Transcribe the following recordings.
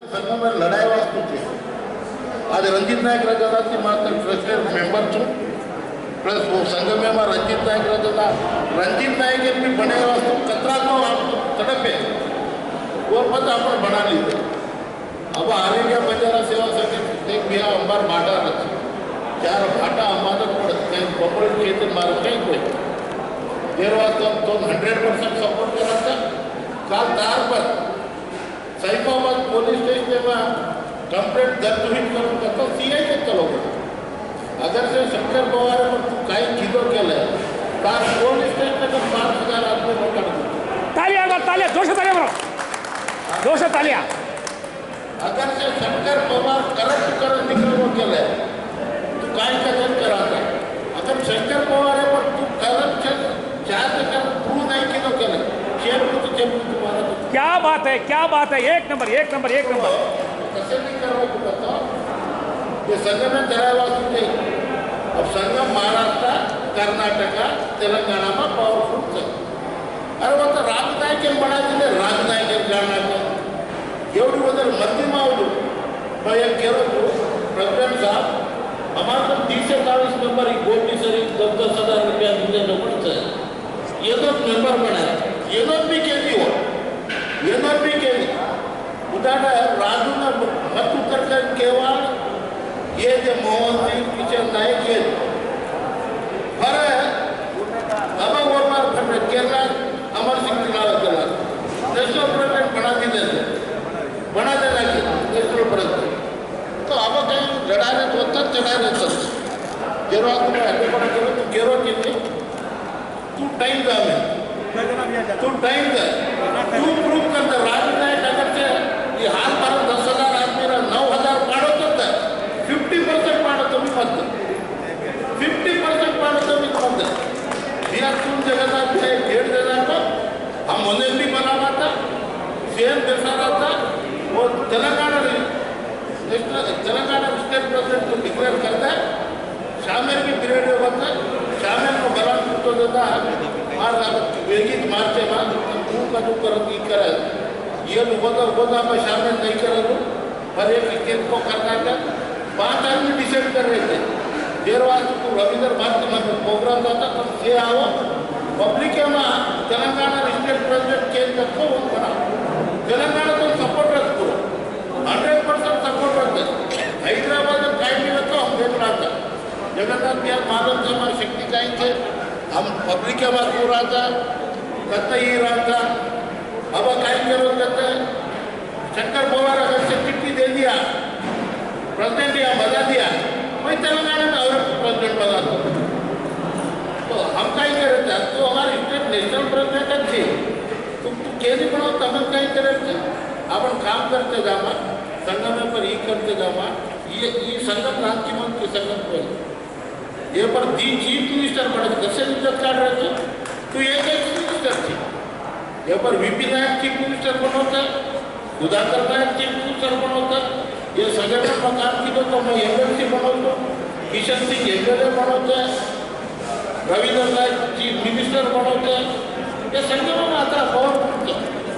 संघ में लड़ाई वास्तु थी आज रंजीत नायक रजता थी मात्र प्रेसिडेंट मेंबर छू प्लस वो संघ में रंजीत नायक रजता रंजीत नायक भी बने वास्तु कतरा को आप तड़पे वो पद आप बना लीजिए अब आरोग्य बंजारा सेवा समिति एक भी अंबार भाटा रखी चार भाटा हमारा कहीं बपड़ खेती मार कहीं कोई देर वास्तव तो 100% सपोर्ट करा था काल तार पर साइबाबाद पुलिस स्टेशन में कंप्लेंट दर्ज हुई करूँगा तो सीआई के चलोगे अगर से शंकर पवार पर तू काही चीजों के लिए तार पुलिस स्टेशन में 5,000 आदमी पकड़ दो तालियां तालियां जोर से तालियां अगर से शंकर पवार करप्ट निकलने के लिए तू काही का जन कराता अगर शंकर पवार है पर तू करप्शन चार्ज कर प्रूव नहीं किया के लिए शेयर को तो जब तुम्हारा क्या बात है एक नंबर कैसे नहीं कर रहे बताओ ये संघ में चलावा नहीं अब संघ महाराष्ट्र कर्नाटक तेलंगाना में पावरफुल है अरे वो तो राजनायक बना दिले राजनायक कर्नाटक एवढी बदल मध्यम आवडू मैं एक केलो प्रेसिडेंट साहब हमारे तो 30 से 40 मेंबर ही गोटी सर 10,000 रुपया दिले न पड़ता है ये तो मेंबर बनाया ये तो भी केली हो ये तो भी केली उदाहरण राजू ने मत उतर कर केवल ये जो मोहन सिंह किशन नायक ये पर अब वो बार फिर केरला अमर सिंह तिलावा केला नेशनल प्रेसिडेंट बना देना कि नेशनल प्रेसिडेंट तो अब कहीं चढ़ा रहे तो जेरो तुम्हें आगे बढ़ा करो तो केरो कितने तू टाइम का तू टाइम का तू प्रूव कर दे राजनायक अगर से ये हाल पर 10,000 आदमी 9,000 पाड़ो तो 50% पाड़ो तो भी मत 50% पाड़ो तो भी मत दिया तुम जगह था 1.5 को हम उन्हें भी बनावा था सीएम जैसा था वो तेलंगाना स्टेट प्रेसिडेंट को डिक्लेयर करता है शामिल की पीरियड में बनता है शामिल को बला तो देता है और वेगित मार्चे में तू का जो करे ये होता मैं शामिल नहीं करेगा पर एक स्टेट को कर्नाटक 5 आदमी डिसाइड कर रहे थे देर बाद तो रविंद्र भारती में प्रोग्राम था तो से आओ पब्लिक में तेलंगाना स्टेट प्रेसिडेंट चेंज करके वो बना तेलंगाना तो सपोर्ट रखो 100% सपोर्ट रखते हैदराबाद में टाइम में तो हम देख रहा था जगन्नाथ बिहार माधव जी हमारी शक्ति कहीं थे हम पब्लिक के बाद हो रहा था करते ही रहा था अब टाइम करो कहते शंकर पवार अगर से चिट्ठी दे दिया प्रेसिडेंट यहाँ बता दिया वही तेलंगाना में और प्रेसिडेंट बता दो तो हम कहीं करे थे तो हमारे स्टेट नेशनल प्रेसिडेंट अच्छी तुम कैसे बनाओ तब हम कहीं करे थे अपन काम करते जामा संघ में पर ही करते जामा ये संगम राज्य मंत्री संगम को ये पर दी चीफ मिनिस्टर पड़े कैसे इज्जत काट रहे थे तो ये चीफ मिनिस्टर थी ये पर वीपी नायक चीफ मिनिस्टर बनोता सुधाकर नायक चीफ मिनिस्टर बनोता ये संगठन में काम की तो मैं एमएलसी बनोता किशन सिंह एमएलए बनोता रविंद्र नायक चीफ मिनिस्टर बनोता ये संगठन में आता बहुत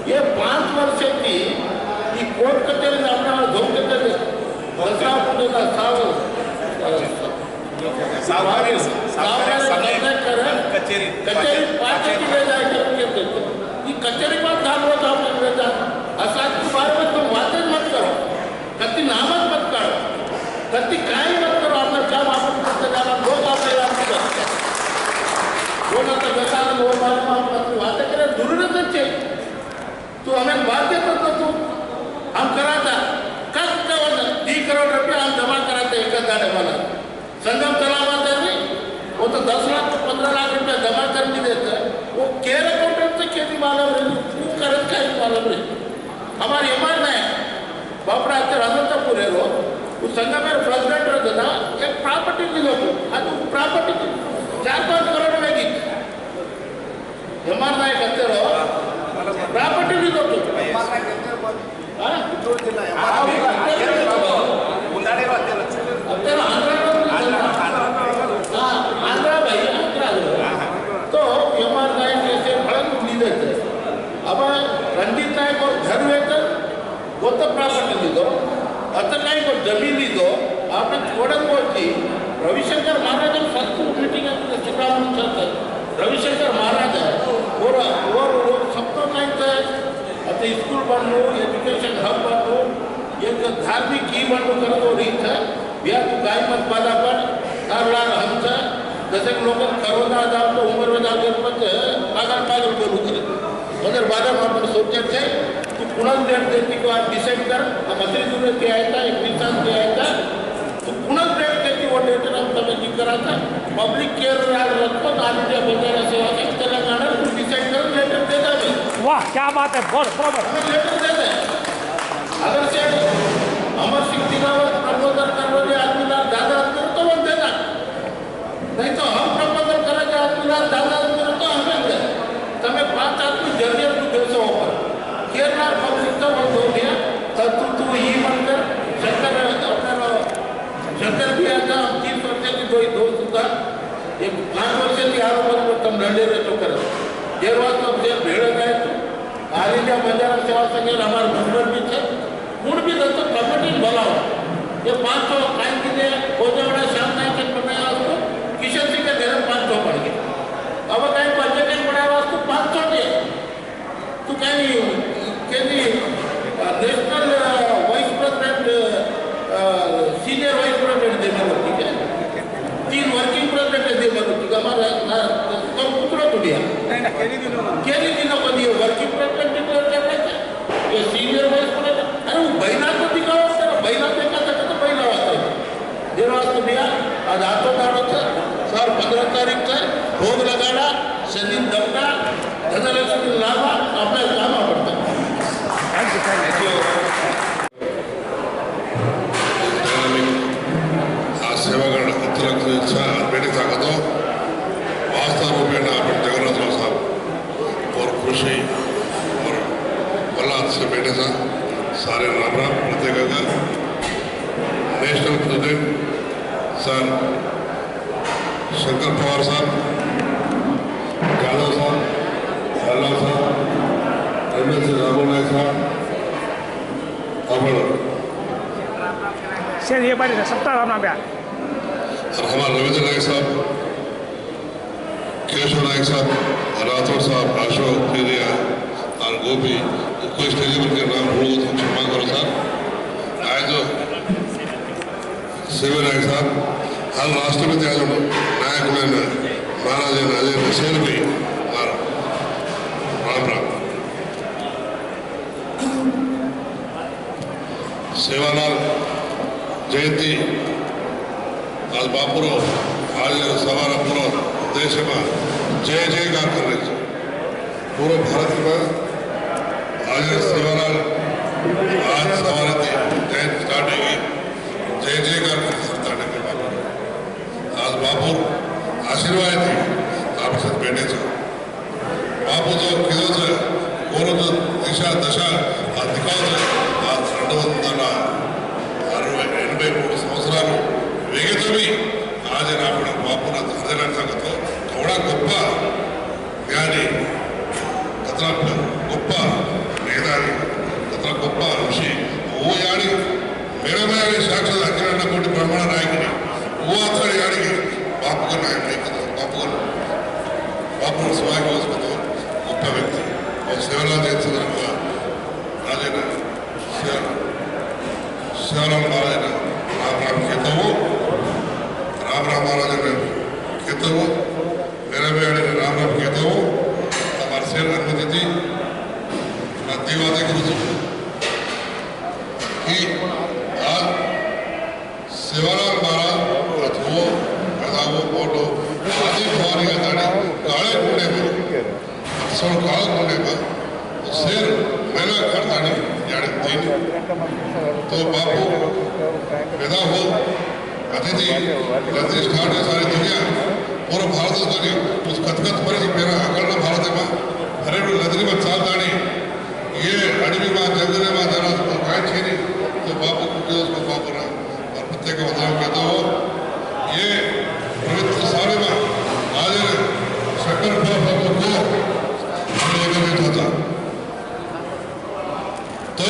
ये 5 वर्ष की कोर्ट कचेरी अपना धोम कचेरी दसरा पुणे का कचेरी पार्टी की ले जाए ये कचेरी बात धान होता ले जा असा बारे में तुम बातें मत करो कति नामत मत करो कति काही मत करो अपना काम आपण करते जाना लोग आपले कोणा तर बेकार लोग आपण बातें करे जरूरत है तू हमें बात देता तो तू हम कराता कब का 3 करोड़ रुपया हम जमा कराते एक दाड़े वाला संगम चलावा नहीं वो तो 10 लाख तो 15 लाख रुपया जमा कर भी देते वो केयर अकाउंटेंट से खेती मालूम रही करत का ही मालूम रही हमारी एमआर है बापड़ा अनंतपुर है वो संघ में प्रेसिडेंट रहते ना एक प्रॉपर्टी ली अब प्रॉपर्टी 4-5 करोड़ में की एमआर नायक प्रॉपर्टी ली तो एमआर नायक ऐसे फड़क ली देते अब रंजीत नायक और घर वेतन वो तो प्रॉपर्टी ली दो आता काही जमीन लीधो આપણે ચોડંગોથી રવિશંકર મહારાજ સંસ્કૃત मीटिंग शिकामणी चलते रविशंकर महाराज और सबको नहीं थे अतः स्कूल बनू एजुकेशन हब बनू एक धार्मिक की बनू करो रीत है बिया तो गाय मत पाला पर कारलार हम थे जैसे लोग करोना जाओ तो उम्र में जाओ पर पागल पागल करू करे मगर बाद में अपन सोचे थे तो कुणाल डेट देती को आप डिसाइड कर हम असली दूर के आया था एक इंसान के आया था तो कुणाल डेट देती वो डेट हम तब जी करा था पब्लिक केयर रखो आल इंडिया बंजारा सेवा के तेलंगाना को डिसाइड कर लेटर दे दे। वाह क्या बात है, बहुत बराबर। हमें लेटर दे दे अगर से अमर सिंह दिगावत प्रपोजल करने आदमी ना दादा आदमी तो वो देना नहीं तो हम प्रपोजल करेंगे आदमी ना दादा आदमी तो हमें दे तमें 5 आदमी जरिए तू देशो ऊपर केयर ना पब्लिक तो वो दो दिया तब तू ही बनकर शंकर अपना शंकर भी आता 30 वर्ष की दो दोस्त था एक 5 वर्ष की आरोप पर तुम लड़े रहे तो कर देर बात तो देर भेड़ गए तो आल इंडिया बंजारा सेवा संघ हमारे मेंबर भी थे कौन भी दस कमेटी बोलाओ ये 500 कायम की ने कोजेवाड़ा श्याम नायक बनाया उसको किशन सिंह के घर 500 पड़ गए अब कहीं पंचायत बनाया उसको 500 के तो कहीं national vice president senior vice president देने होती है 3 वर्किंग प्रेसिडेंट देने होती है हमारा कम कुतरा तो दिया केली दिनों को दिए वर्किंग प्रेसिडेंट डिक्लेयर करने थे ये सीनियर वाइस प्रेसिडेंट अरे वो बहना तो दिखाओ सर बहना देखा था तो बहना वास्ते देर वास्ते दिया आज आतो दाड़ो थे सर 15 तारीख से भोग लगाना शनिन दमना धनलक्ष्मी लाभा अपना काम पड़ता थैंक यू। सेवागढ़ उत्तराखंड भेटी ताकतो वास्तव रूपेण अपन जगन्नाथ साहब और खुशी और प्रहलाद से बैठे था सारे राम राम प्रत्येक national president sir Shankar Pawar साहब यादव साहब लाला साहब एमएलसी रामू नायक साहब अपन सर ये बारी सबका राम नाम यार और हमारे रविंद्र नायक साहब केशव नायक साहब राठौर साहब अशोक केरिया और गोपी कोई स्टेज के नाम भूल तो क्षमा करो साहब आए जो शिव नायक साहब हर राष्ट्रपति आज नायक में महाराज अजय शेर भी और राम राम सेवालाल जयंती आज बापुरो आज सवार पूरा देश में जय जयकार कर रहे थे पूरे भारत में आज सेवालाल आज सवार जय स्टार्टिंग जय जयकार करने के बाद आज बापुर आशीर्वाद थी आप सब बैठे थे बापू तो किधर से कोरों तो दिशा दशा आज दिखाओ थे आज 280 संवत्सराలు वेगतोवी आज रावण बापून हृदयलांतो कवड़ा गोप ज्ञानी कतरा गोप मेधावी कतरा गोप ऋषि वो यानी मेरे में साक्षात अखिल कोटि ब्रह्मांड नायक वो अतर यानी बापू का नायक नहीं करता बापू स्वागत उसको गोप व्यक्ति और सेवालाल जयंती राजे सेवालाल महाराज राम राम कहता हूँ राम राम महाराज ने कहता हूँ मेरा बेड़े ने राम राम कहता हूँ हमारे से अनुमति थी मैं दीवादे करूँ कि आज सेवालाल महाराज अथवो कदावो बोलो आदि फवारी का दाढ़ी काले कुंडे में सब काले कुंडे में शेर मेला करता नहीं यानी तीन तो बापू पैदा हो अतिथि लती स्टार्ट है सारी दुनिया पूरा भारत दुनिया उस कथकथ पर मेरा अकलना भारत में हरे लदरी में चाल दानी ये अडवी में जंगल में जरा काय छीनी तो बापू को उसको बापू ना और प्रत्येक उदाहरण कहता हो ये पवित्र सारे में आज शंकर बाबू को हमें बैठा था तो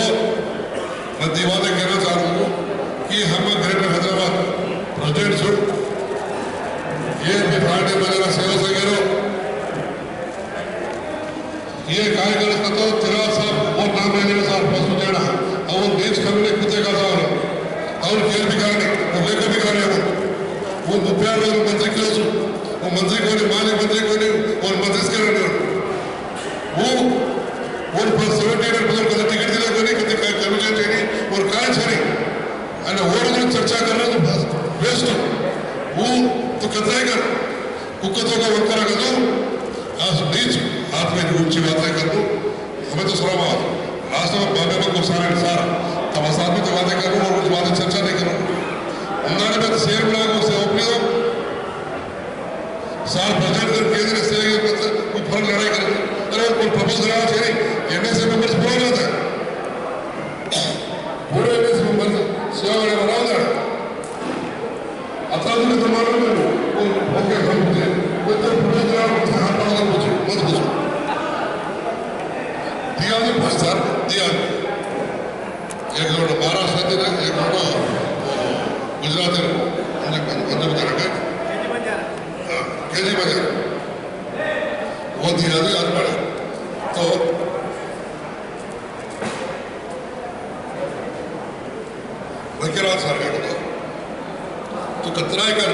मैं दीवाने कहना चाह रहा हूँ ಈ ನಮ್ಮ greater Hyderabad presidents AAP party वगैरह सेवा संघेरो ये कार्यकर्ता तो तिराज साहब और नाम लेने साहब पसु जाना और देश कमिटी कुत्ते का साहब और खेल भी करने और लेकर भी करने वो मुप्यार लोग मंत्री के वो मंत्री को नहीं माली मंत्री को नहीं और मंत्री के नहीं वो पर 78% का टिकट दिला को नहीं कितने कमीशन चाहिए और काय चाहिए अने और जो चर्चा कर रहे तो बस बेस्ट वो तो कतराई कर कुत्तों का वक्कर कर दो आज बीच हाथ में ऊंची बातें कर दो हमें तो सलाम लास्ट में बाबे में कुछ सारे सारा तब साथ में तो बातें करूँ और कुछ बातें चर्चा नहीं करूँ उन्होंने में शेयर बना को से ओपनिंग हो साल बजट कर केंद्र से कोई फर्क लड़ाई कर अरे कोई प्रपोज कराना चाहिए एनएसए मेंबर्स बोल जाता है पूरे एनएसए मेंबर्स सेवा वाले बनाओ जाए अतः तो मालूम है वो ओके हम मुझे कोई तो प्रपोज कराना मुझे हाथ पाला मुझे मत पूछो दिया नहीं प्रस्ताव दिया एक लोग महाराष्ट्र के एक लोग गुजरात के अंदर बता रखे केजी बाजार वो दिया भी आज पड़ा तो वकीलात सारे को तो कतराई कर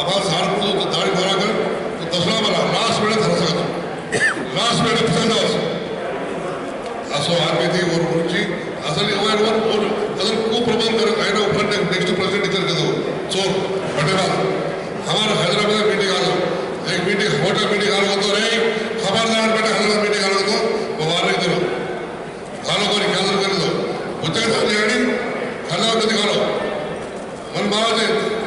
आवाज हार को तो दाढ़ी भरा कर तो दसरा वाला लास्ट मिनट धर सकता लास्ट मिनट पसंद आओ असो आगे थी और मुर्ची असल ये और असल को प्रबंध कर आए ना ऊपर नेक्स्ट प्रेसिडेंट निकल के दो चोर बटेवा हमारा हैदराबाद मीटिंग आ लो एक मीटिंग होटल मीटिंग आ लो तो रे खबरदार बेटा हैदराबाद मीटिंग आ लो तो बाहर नहीं दो खालो को कैंसिल कर दो उच्च तो नहीं खाना को दिखाओ मन महाराज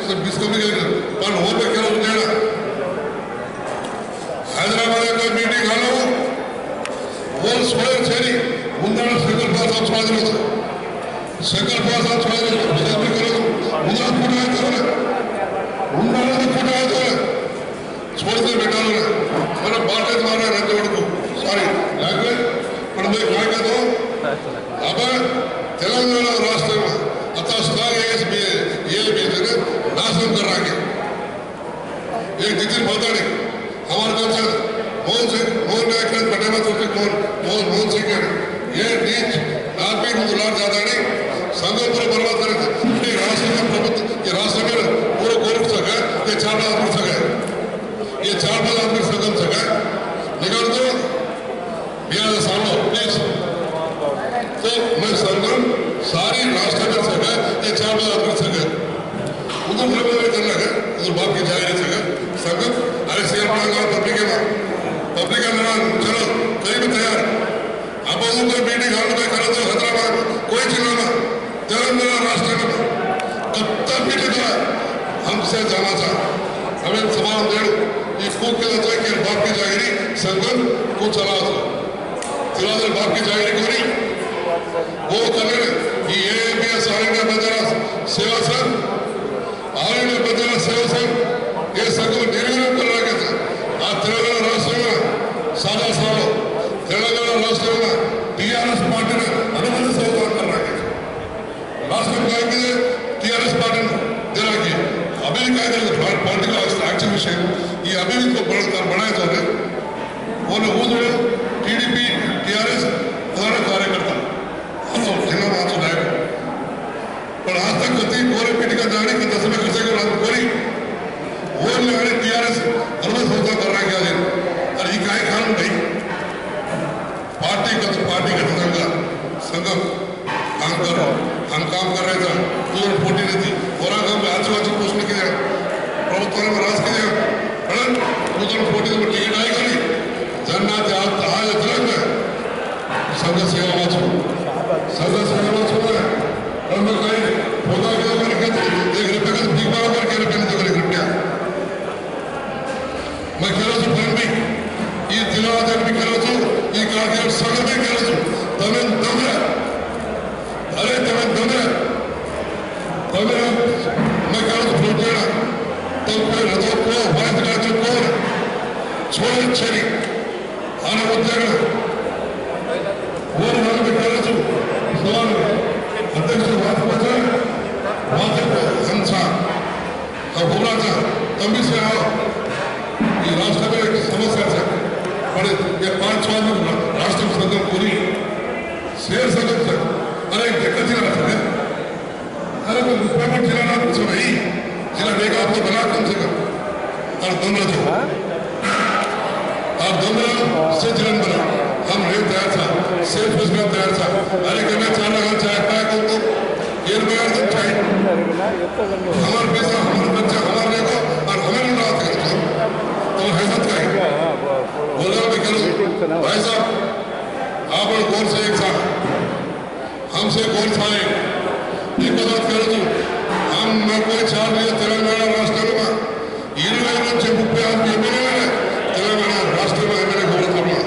सब 20 कमी कर पर हो पे क्या हो जाएगा हैदराबाद का मीटिंग आ लो वो स्क्वायर छेरी उन्नाड़ सेकल पास आप छोड़ दो सेकल पास आप छोड़ दो सेकल करो उन्नाड़ फुटाए तो ना उन्नाड़ तो फुटाए तो ना छोड़ दे बेटा ना मैंने बातें तुम्हारे रहते हो सॉरी लैंग्वेज पर मैं क्या कहता हूँ अब तेलंगाना राष्ट्र में अतः स्ट्रांग ये भी नाशनम कर रहा है एक जितिन बताने हमारे कल्चर मोहन नायक पटेमा तो मोहन सिंह ये नीच आदमी को दुलार ज्यादा नहीं संघों पर बर्बाद करे थे राष्ट्र में प्रभुत्व ये राष्ट्र में पूरा गोरख सका ये 4 आदमी सका ये 4 आदमी संगम सका निकाल दो बिहार सालो प्लीज तो मैं संगम सारी राष्ट्र में सका ये 4 आदमी सका उधर में करना है उधर बाप की जाए नहीं सका संगम अरे शेयर पड़ा पब्लिक है चलो कहीं भी तैयार अब उनको मीटिंग हॉल में करो तो हैदराबाद कोई जिला में तेलंगाना राष्ट्र में कब तक मीटिंग हमसे जाना चाह हमें सवाल दे ये खूब के लिए कि बाप की जागीरी संगम को चला दो तिरादर बाप की जागीरी को नहीं वो करें ये भी सारे ने बजारा सेवा संघ आरे ने बजारा सेवा संघ ये संगम निर्विघ्न कर रहा था आज तेलंगाना राष्ट्र में सादा सालो तेलंगाना राष्ट्र में टीआरएस पार्टी ने अनुमति सहयोग कर रहा है राष्ट्र में क्या किए टीआरएस पार्टी ने दे रहा है अभी क्या करें पार्टी का एक्शन विषय ये अभी भी तो बढ़ाए जा रहे वो लोग टीडीपी टीआरएस हमारे कार्यकर्ता तो जिला में तो जाएगा पर आज तक गति पूरे पीटी का जाने की 10 में खर्चे को रात पूरी वो लगाने टीआरएस अनुमति सहयोग कर रहा है क्या और ये क्या कारण भाई पार्टी का संगम हम काम कर रहे थे दूर पोटी नहीं थी और काम में आजू पोषण किया प्रभुत्व में राज किया दूर पोटी तो टिकट आएगा नहीं जनना आज तिरंगा संघ सेवा वाचो और मैं कहीं होगा क्या करके 1 रुपये का दीपा करके रुपये नहीं तो रुपया मैं कह रहा हूँ भी ये दिलावत भी कह रहा हूँ ये कार्य संघ भी कह रहा हूँ तमें दमरा अरे तमें दमरा मैं कह रहा हूँ प्रोटेना तब कोई रथों को वाइट का जो कौन छोड़ छरी आने उद्योग वो नाम भी कह रहा हूँ सवाल डोंगराचा तंबीसे आओ ये राष्ट्र में एक समस्या है पर ये 5-6 दिन राष्ट्र संघ पूरी शेर संघ से अरे जगत जिला है अरे तो पेपर जिला ना कुछ नहीं जिला देगा आपको बना कम से कम और डोंगरा जो और डोंगरा से जिला बना हम नहीं तैयार था सेल्फ उसमें तैयार था अरे कि मैं 4 लगा चाहे पैक हो तो ये मैं तो चाहिए हमारे पैसा हमारे बच्चा हमारे देखो और हमें लुटा सकते हो तो हैसियत का है बोला मैं करूँ भाई साहब आप और गौर से एक साथ हमसे गौर साए एक बात करो तो हम मैं कोई 4 दिन तेलंगाना राष्ट्र में ये जब पे आप ये बोले तेलंगाना राष्ट्र में मैंने गौर करना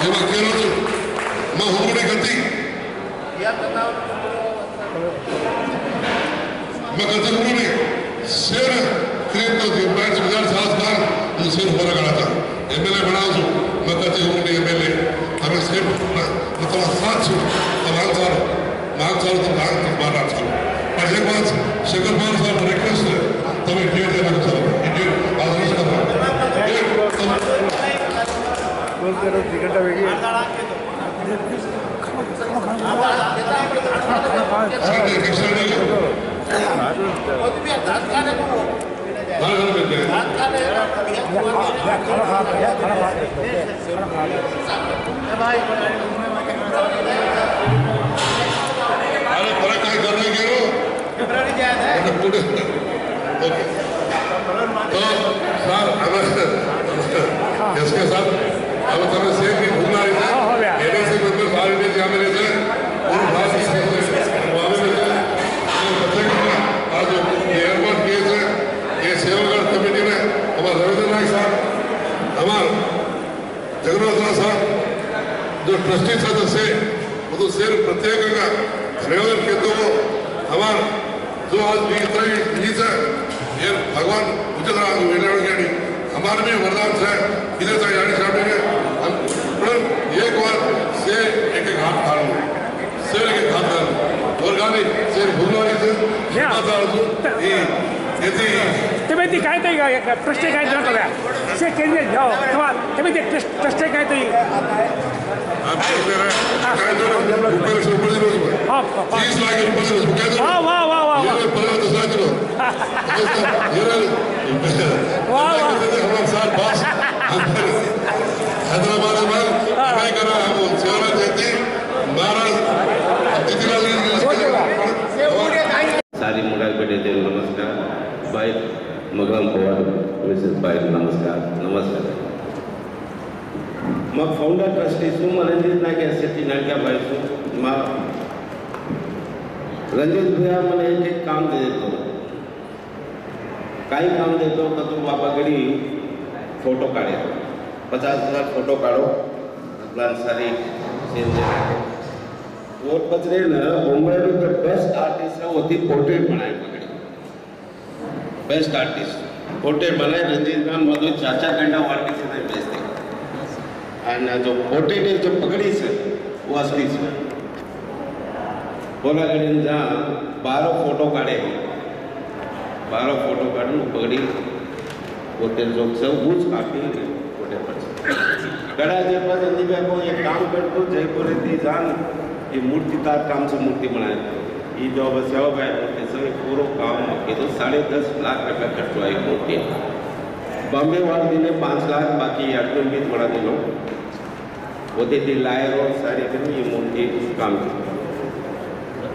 ये मैं कह रहा हूँ मैं हुगड़ी गति मैं कहता हूँ नहीं शेर क्रीम तो मैच 2007 बार मुझे शेर हो लगा था एमएलए बनाओ जो मैं कहते हूँ नहीं एमएलए हमें शेर मतलब 7 सौ मांग साल तो मारा था पर एक बात शेखर पाल साहब रिक्वेस्ट है तब इंडिया देना साहब इंडियन आदेश अरे पर काय कर रहे गिरो तो सर इसके साथ अब तब से भी घूमना रही है मेरे से कोई सारी ने क्या मेरे से और बात से वाले में आज जो एयरपोर्ट केस है ये सेवागढ़ कमेटी में हमारे रविंद्र नायक साहब हमारे जगन्नाथ साहब जो ट्रस्टी सदस्य है वो तो सिर्फ प्रत्येक का धन्यवाद कहते हो हमारे जो आज भी इतना ये भगवान उचित वेलाड़ी हमारे भी वरदान से इधर से यानी सामने हम एक बार से एक हाथ खालू शेर के हाथ खालू और गाली शेर भूलवारी से माता ये तुम्हें ती काय तरी प्रश्न काय जरा करूया से केंद्र जाओ तुम्हें ते प्रश्न काय तरी आप बोलते रहे काय तो ऊपर से ऊपर दिलो हां 30 लाख ऊपर से क्या तो वाह वाह वाह वाह ये पर तो साथ लो ये वाह हमारे साथ बस हैदराबाद में मैं करा हम सेवा देती महाराज सारी मुलाल बेटे देव नमस्कार बाय मगरम पवार मिसेस बाय नमस्कार मैं फाउंडर ट्रस्टी छू मैं रंजीत नायक एसटी नायका भाई छू मैं रंजीत भैया मैंने एक काम दे देता हूँ काही काम देता हूँ तो तुम बाबा गड़ी फोटो काढ़े 50,000 फोटो काढ़ो अपना सारी सीन दे और पचरे न मुंबई में जो बेस्ट आर्टिस्ट है वो थी पोर्ट्रेट बनाए पकड़ी बेस्ट आर्टिस्ट पोर्ट्रेट बनाए रंजीत खान मधु चाचा कंडा आर्टिस्ट ने बेचते एंड जो पोर्ट्रेट है जो पकड़ी से वो असली से बोला गड़ी जहाँ 12 फोटो काढ़े 12 फोटो काढ़े पकड़ी वो तेरे जो सब कुछ काफी फोटे पर कड़ा जयपुर रंजीत को ये काम करते जयपुर थी जान ये मूर्तिकार काम से मूर्ति बनाए ये जो सेवा भाई मूर्ति से पूरा काम ये तो 10.5 लाख रुपया खर्च हुआ मूर्ति बॉम्बे वाले दिन 5 लाख बाकी यात्रियों भी थोड़ा दिनों होते थे लायर और सारी दिन ये मूर्ति काम की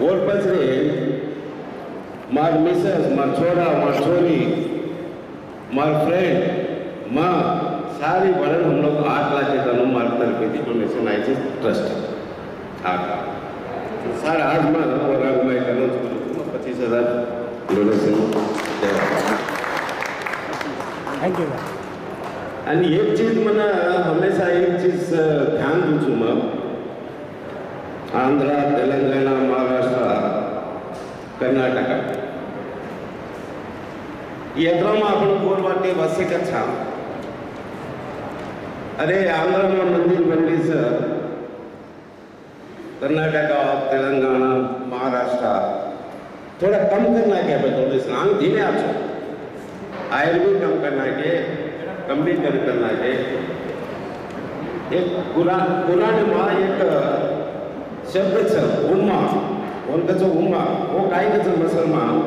और पचरे मार मिसेस मार छोरा मार छोरी मार फ्रेंड माँ सारी बड़न हम लोग 8 लाख के तनु मार तरफ थी डोनेशन आई थी ट्रस्ट सर आज मैं और आज मैं करना 25,000 डोनेशन थैंक यू आणि एक चीज मना हमेशा एक चीज ध्यान दूँ छू मैं आंध्र तेलंगाना महाराष्ट्र कर्नाटक यात्रा में अपन गोर वाटे वसे कच्छा अरे आंध्र में मंदिर बनली सर कर्नाटक तेलंगाना महाराष्ट्र थोड़ा कम करना के थोड़े सांग धीरे आप आयर भी कम करना के कम भी करना के एक पुराने माँ एक शब्द छ उम्मा उनका जो उम्मा वो काय का मुसलमान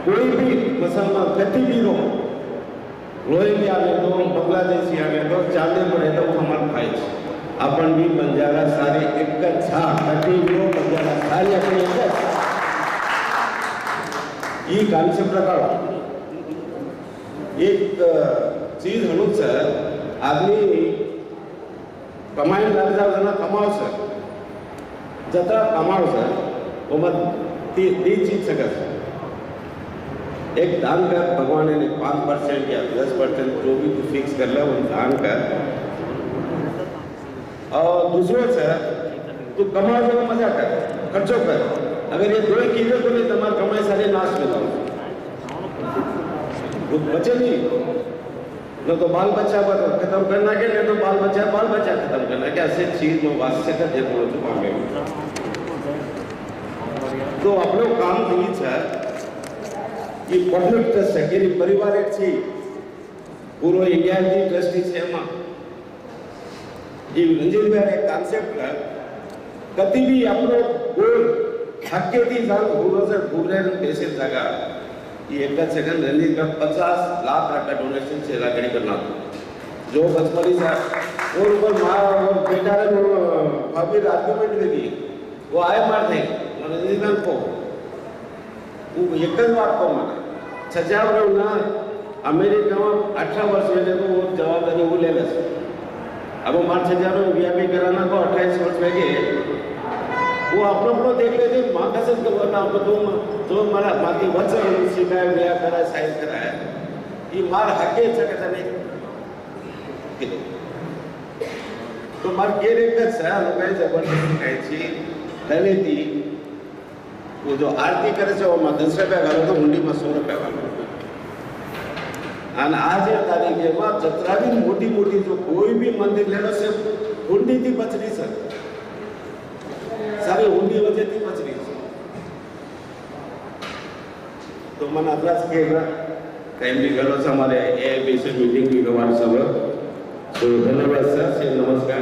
कोई भी मुसलमान कति भी हो रोहिंग्या आवे तो बांग्लादेशी आवे तो चांदे पड़े तो वो हमारे भाई अपन भी बंजारा सारे एक छा कति भी हो बंजारा सारे अपने एक ये कॉन्सेप्ट रखा एक चीज हणूच सर आदमी कमाई लग जाओ जना कमाओ सर जतरा कमाओ सर वो मत तीन चीज सका एक दान कर भगवान ने 5% या 10% जो भी तू फिक्स कर ले वो दान कर और दूसरों से तू कमाओ जो मजा कर खर्चो कर अगर ये दो चीजें तो नहीं तुम्हारा कमाई सारे नाश में जाओ वो बचे नहीं न तो बाल बच्चा पर खत्म करना के नहीं तो बाल बच्चा खत्म करना के ऐसे चीज में वास्ते का देखो चुका मैं तो आप लोग काम नहीं है ये पब्लिक ट्रस्ट है कि परिवार एक थी पूरा इंडिया की ट्रस्टी है मां ये रंजीत भाई एक कॉन्सेप्ट है कभी भी आप लोग गोल हक्के की जान घूरो से घूरे पैसे जगह ये एक सेकंड रंजीत का 50 लाख का डोनेशन से लागड़ी करना जो बचपनी से और ऊपर माँ और बेटा ने अभी आर्गुमेंट में दी वो आए मार थे रंजीत को वो एक बात को माना सजाव रहो ना अमेरिका में 18 वर्ष में तो वो जवाबदारी वो ले ले अब वो मार सजा रहे वीआईपी कराना को 28 वर्ष में गए वो अपना देख लेते माँ कसम तो करना आपको तो मारा बाकी वचन सिखाया गया करा साइन कराया ये मार हके सकता नहीं तो मार के रे का सा लोग जबरदस्ती कहची पहले थी वो जो आरती करे से वो मां 10 रुपया घालो तो हुंडी में 100 रुपया घालो और आज ये तारीख में जतरा भी मोटी मोटी जो कोई भी मंदिर लेनो से हुंडी थी बचरी सर सारे हुंडी वजह थी बचरी तो मन अभ्यास के टाइम भी गलो से हमारे ए बेसिक मीटिंग भी हमारे सब तो धन्यवाद सर से नमस्कार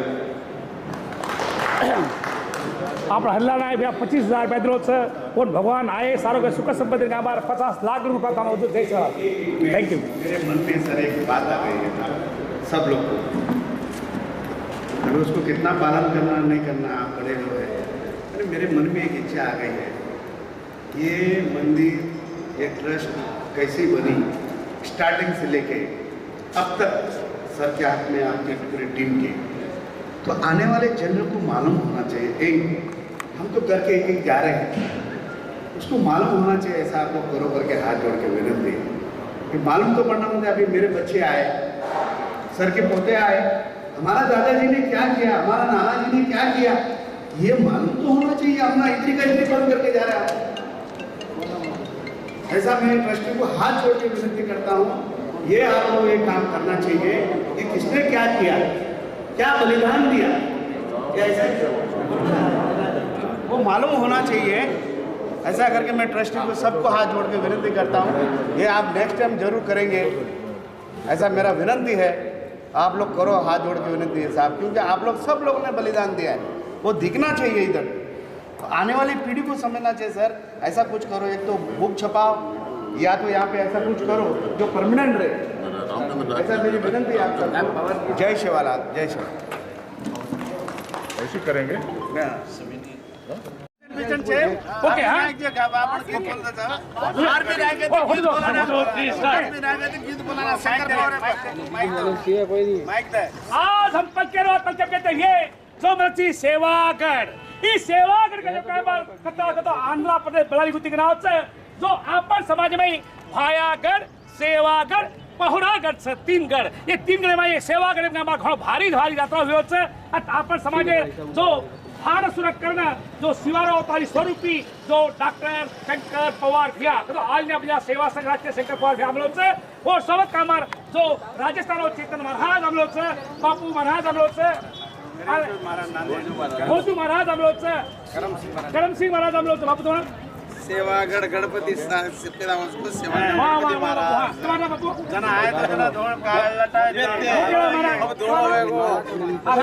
आप हल्ला 25,000 पैदल से और भगवान आए सारों के सुख संपत्ति का हमारा 50 लाख रुपए का मौजूद है सर थैंक यू मेरे मन में सर एक बात आ गई है सब लोग को अगर उसको कितना पालन करना नहीं करना आप बड़े लोग हैं अरे मेरे मन में एक इच्छा आ गई है ये मंदिर ये ट्रस्ट कैसी बनी स्टार्टिंग से लेके अब तक सर के हाथ में आपके पूरी टीम के तो आने वाले जनरल को मालूम होना चाहिए एक हम तो करके एक जा रहे हैं उसको मालूम होना चाहिए ऐसा आप लोग करो करके हाथ जोड़ के विनती कि मालूम तो पड़ना होता है अभी मेरे बच्चे आए सर के पोते आए हमारा दादाजी ने क्या किया हमारा नाना जी ने क्या किया ये मालूम तो होना चाहिए अपना इतनी का इतनी बंद करके जा रहे हैं ऐसा मैं ट्रस्टी को हाथ जोड़ के विनती करता हूँ ये आप लोग एक काम करना चाहिए कि किसने क्या किया क्या बलिदान दिया क्या ऐसा वो मालूम होना चाहिए ऐसा करके मैं ट्रस्टी को सबको हाथ जोड़ के विनती करता हूँ ये आप नेक्स्ट टाइम जरूर करेंगे ऐसा मेरा विनती है आप लोग करो हाथ जोड़ के विनती है साहब क्योंकि आप लोग सब लोगों ने बलिदान दिया है वो दिखना चाहिए इधर तो आने वाली पीढ़ी को समझना चाहिए सर ऐसा कुछ करो एक तो बुक छपाओ या तो यहाँ पे ऐसा कुछ करो जो परमानेंट रहे ऐसा मेरी विनती है आप सबको जय शिवालाल जय शिवालाल ऐसे करेंगे ओके हाँ आज हम कहते हैं सोमरची सेवागढ़ इस सेवागढ़ का जो कारोबार करता आंध्र प्रदेश बड़ाई गुत्ती के नाव से जो आपण समाज में भायागढ़ सेवागढ़ पहुरागढ़ से 3 गढ़ ये 3 गढ़ में ये सेवागढ़ में हमारा भारी भारी यात्रा हुई होते आपण समाज जो भारत सुरक्षा करना जो शिवारो अवतारी स्वरूपी जो डॉक्टर शंकर पवार भैया तो आज ने अपने सेवा संघ के शंकर पवार भैया हम लोग से और सबक कामर जो राजस्थान और चेतन महाराज हम लोग से बापू महाराज हम लोग से भोजू महाराज हम लोग से करम सिंह महाराज हम लोग से बापू सेवागढ़ गणपति सत्यनारायण को सेवा वाह वाह वाह वाह तुम्हारा बापू जना आए तो जना धोण काळ लटाय अब धोळवेगो अब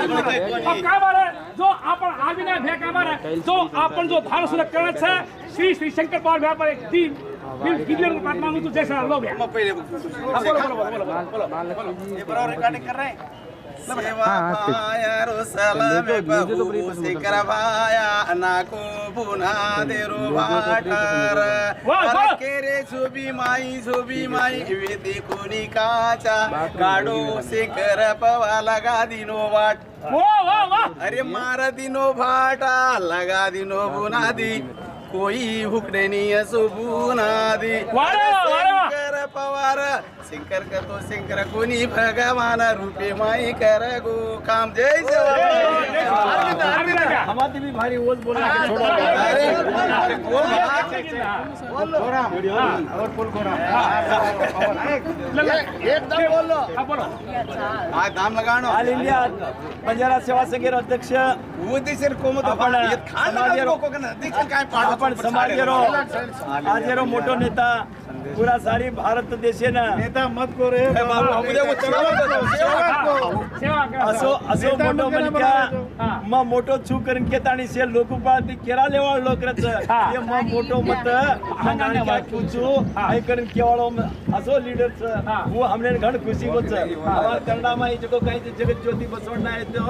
काय मारे जो आपण आविना भे काय मारे जो आपण जो धार सुरत करत छे श्री श्री शंकर पवार भे पर एक दिन गिरलेर बात मांगू तू जैसा लोग है पहिले बोलो ये बरोबर रिकॉर्डिंग कर रहे हैं सेवा भाया रोसला में बहू सिकर भाया नाको बुना देरो भाटर केरे सुबी माई विधी कुनी काचा गाडो सिकर पवा लगा दिनो बाट वाह वाह वाह अरे मारा दिनो भाटा लगा दिनो बुनादी कोई हुकड़नी सुबुनादी शंकर पवार शंकर का तो शंकर कोनी भगवान रूपे माई कर गो काम जय हमारी भी भारी ओज बोलना एकदम बोलो बोलो दाम लगानो ऑल इंडिया बंजारा सेवा संघेर अध्यक्ष उद्देश्य कोमत आपण समाजेरो आजेरो मोटो नेता पूरा सारी भारत देशेन नेता मत को रे असो असो मोटो मनका म मोटो छु करून केताणी से लोकपाल ती केरा लेवाळ लोकरच ये म मोटो मत नानी का कुछु आई करून केवाळो असो लीडरच वो हमने घण खुशी होच हमार कन्नडा मा जको काही ते जगत ज्योती बसवणा आहे तो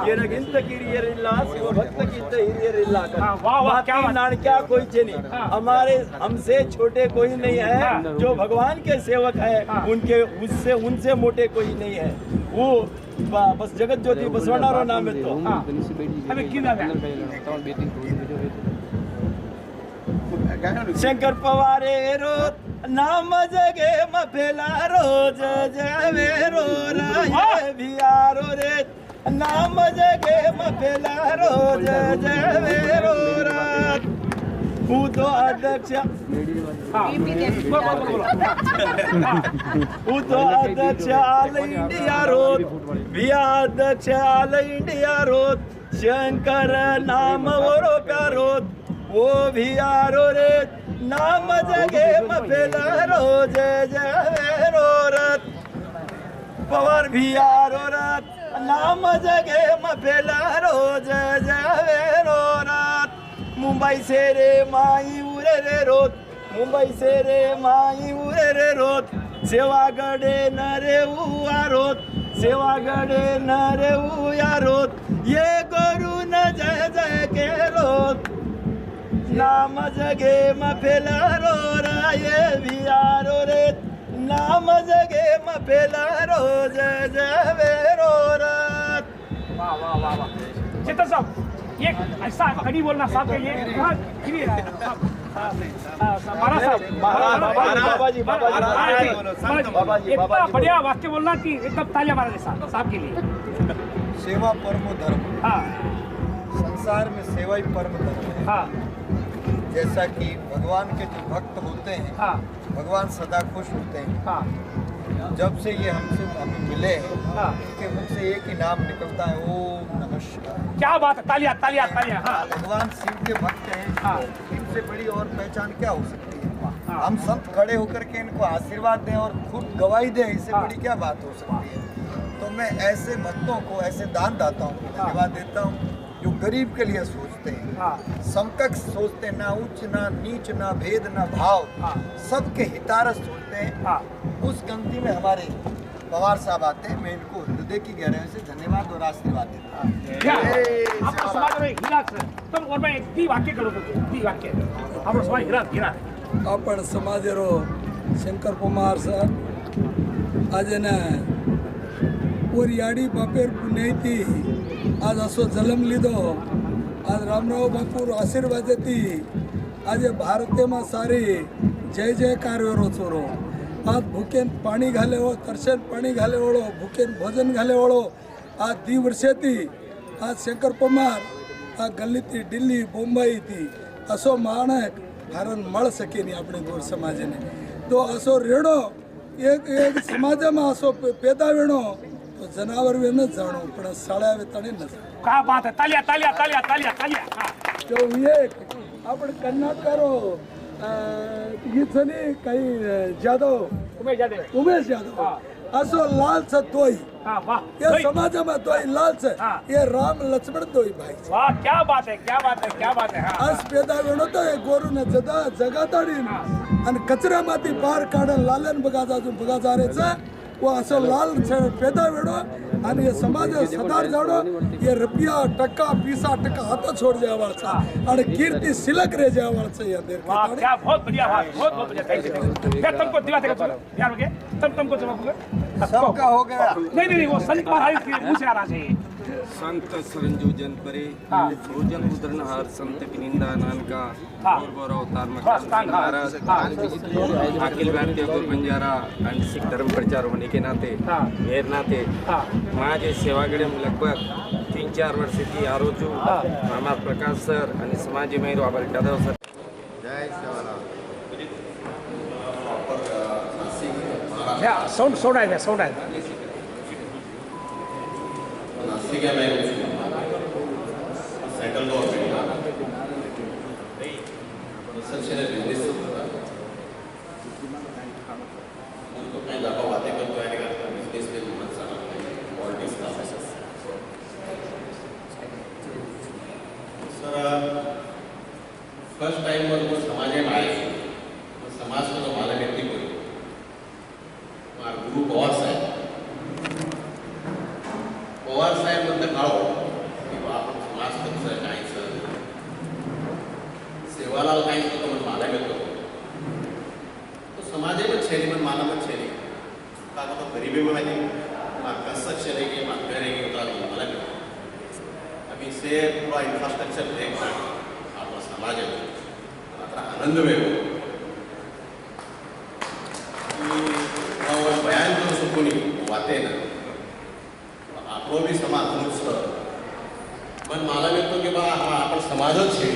ये रगिंत किरियरिल्ला शिव भक्त की हिरियरिल्ला वाह वाह क्या नानक्या कोई चेनी हमारे हमसे छोटे कोई नहीं है जो भगवान के सेवक है उनके उनसे मोटे कोई नहीं है वो बस जगत ज्योति बसवनारो नाम है तो अबे की नाम है शंकर पवारे रो नाम जगे मफेला रोज जावे रो राये भियारो रे नाम जगे मफेला रोज जावे रो रात तो अध्यक्ष अध्यक्ष ऑल इंडिया रोड भिया अध्यक्ष ऑल इंडिया रोड शंकर नाम वरो प्यारोत वो भी आरो रे नाम जगे मफेला रोज जय रोरत पवार भी आरो रत नाम जगे मफेला रोज जय रोरत मुंबई से रे माई उरे रे रोत मुंबई से रे माई उरे रे रोत सेवागडे न रे उआ रोत सेवागडे न रे उया रोत ये गुरु न जय जय के रोत नाम जगे मफेला रो राये भियारो रे नाम जगे मफेला रो जय जय रो रत वाह वाह वाह वाह चित्तर साहब ये ऐसा कड़ी बोलना साहब के लिए बहुत क्लियर है बाबाजी इतना बढ़िया वाक्य बोलना कि एकदम तालियां मारा साहब के लिए सेवा परमो धर्म। हाँ संसार में सेवा ही परम धर्म है। हाँ जैसा कि भगवान के जो भक्त होते हैं, हाँ भगवान सदा खुश होते हैं। हाँ जब से ये हमें मिले हैं, हाँ। इनके मुख से एक ही नाम निकलता है, ओम नमः शिवाय। क्या बात है, तालियां तालियां तालियां। हाँ भगवान शिव के भक्त हैं, हाँ। इनसे बड़ी और पहचान क्या हो सकती है? हाँ। हम संत खड़े होकर के इनको आशीर्वाद दें और खुद गवाही दें, इससे हाँ। बड़ी क्या बात हो सकती है? तो मैं ऐसे भक्तों को, ऐसे दान दाताओं को धन्यवाद देता हूँ जो गरीब के लिए सोचते हैं, हाँ। समकक्ष सोचते हैं, ना उच्च ना नीच ना भेद ना भाव, हाँ। सबके हितारस सोचते हैं। हाँ उस गिनती में हमारे पवार साहब आते हैं। मैं इनको हृदय की गहराई से धन्यवाद और आशीर्वाद देता हूँ। आपको समाज में हीरा तुम और मैं एक दी वाक्य करो तो दी वाक्य आपको समाज हीरा हीरा आपण समाजेरो शंकर कुमार सर आज ने और याडी बापेर पुण्यायती आज असो जन्म लीधो। आज रामराव बापूर आशीर्वाद देती आज भारते में सारी जय जयकार वेरो चोरो। आज भूकेन पाणी घाले हो, तरसेन पाणी घाले वळो, भूकेन भोजन घाले वळो। आज दी वर्षेती आज शंकर कुमार आ गल्ली थी दिल्ली मुंबई थी असो माणक कारण मळ सके नहीं अपने गोर समाज ने। तो असो रेड़ो एक एक समाज में असो पैदा वेणो तो जनावर वे न जाणो पण साळ्या वे तणे न क्या बात है, तालियां तालियां तालियां तालियां तालियां। हाँ तो ये आपण कर्नाटकारो इथं नाही काही जाधव उमेश जाधव असो लालच तोय ये समाजामध्ये तोय लालच ये राम लक्ष्मण तोय भाई वाह क्या बात है क्या बात है क्या बात है हाँ आज पेदा वेणो तो गोरून जगाताडी आणि कचऱ्यामध्ये पार काढून लालन बघा जारेचा वो असं लाल पेदा वेणो आणि ये समाज सदार जाडो ये रुपया टक्का पीसा टक्का हाथ छोड़ जावाळचा आणि कीर्ति सिलक रह जावाळचा ये देर वाह क्या बहुत बढ़िया बात बहुत बढ़िया थैंक यू मैं तुमको दिवा देगा यार हो गया तुमको जवाब दूंगा सबका हो गया नहीं वो संत महाराज की मुझे आना चाहिए संत सरंजू जनपरे भोजन उदरणहार संत विनिंदा नानका और गौरव अवतार महाराज अखिल भारतीय गुरु बंजारा आणि सिख धर्म प्रचार होने के नाते मेरे नाते माझे सेवागड़े में लगभग 3-4 वर्ष की आरोजू मामा प्रकाश सर आणि समाजी मेरो आभार जाधव सर जय सेवालाल साउंड आएगा नासिक है मैं सेंट्रल गवर्नमेंट बिजनेस तो काही जागा बातें करतो आहे का बिजनेस में हिम्मत सारा पॉलिटिक्स का सर फर्स्ट टाइम वर वो समाज में आए समाज को तो माला व्यक्ति को गुरु पवार साहेब पवार साहेब बद्दल कळो किंवा आपण समाज कसं कायचं सेवालाल काही तो मन माला घेतो तो समाजे में छेली मन माला में छेली का तो गरीबी में नहीं मां कसं चलेगी मां करेगी उतार माला घेतो अभी से पूरा इंफ्रास्ट्रक्चर देख आपला समाज है मात्र आनंद वेगो बयान करू शकून वाते ना आपलो भी समाज मुझ पण मला मिळतो की बा हा आपण समाजच छे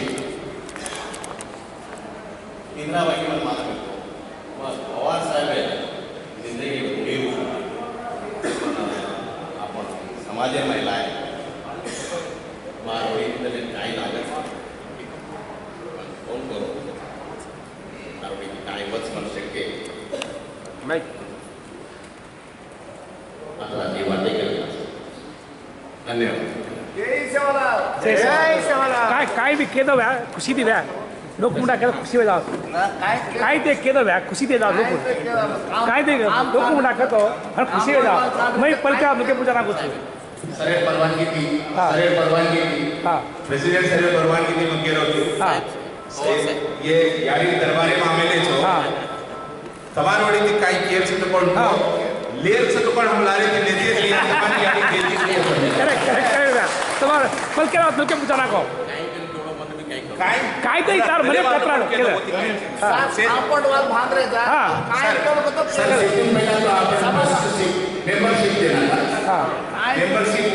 इंद्राबाई पण मला मिळतो मग पवार साहेब आहे जिंदगी नीरू आपण समाज महिला आहे मारवाडी काही लागत फोन करू मारवाडी काही वच म्हणू शकते आता ती वाटे केली धन्यवाद जय सेवालाल काय भी केदो व्या खुशी दी व्या लोक मुंडा केदो खुशी वे जाव काय ते केदो व्या खुशी दे जाव लोक काय ते लोक मुंडा करतो और खुशी वे जाव मैं पलका लोके पूजा ना कुछ सरे परवानगी थी सरे परवानगी थी प्रेसिडेंट सरे परवानगी थी मगे रोती ये यारी दरबारे में आमेले छो તમારવાડી થી કાઈ કેર છે તો પણ લેર છે તો પણ હમ લારે થી લેતી છે તમારી ગાડી ખેતી છે करेक्ट તમાર પલકા લોકે પૂજા ના કો काय ते तार मने पत्रा केलं आपण वाल भांगरे जा काय केलं तो सर 3 महीना तो आपने मेंबरशिप देना हां मेंबरशिप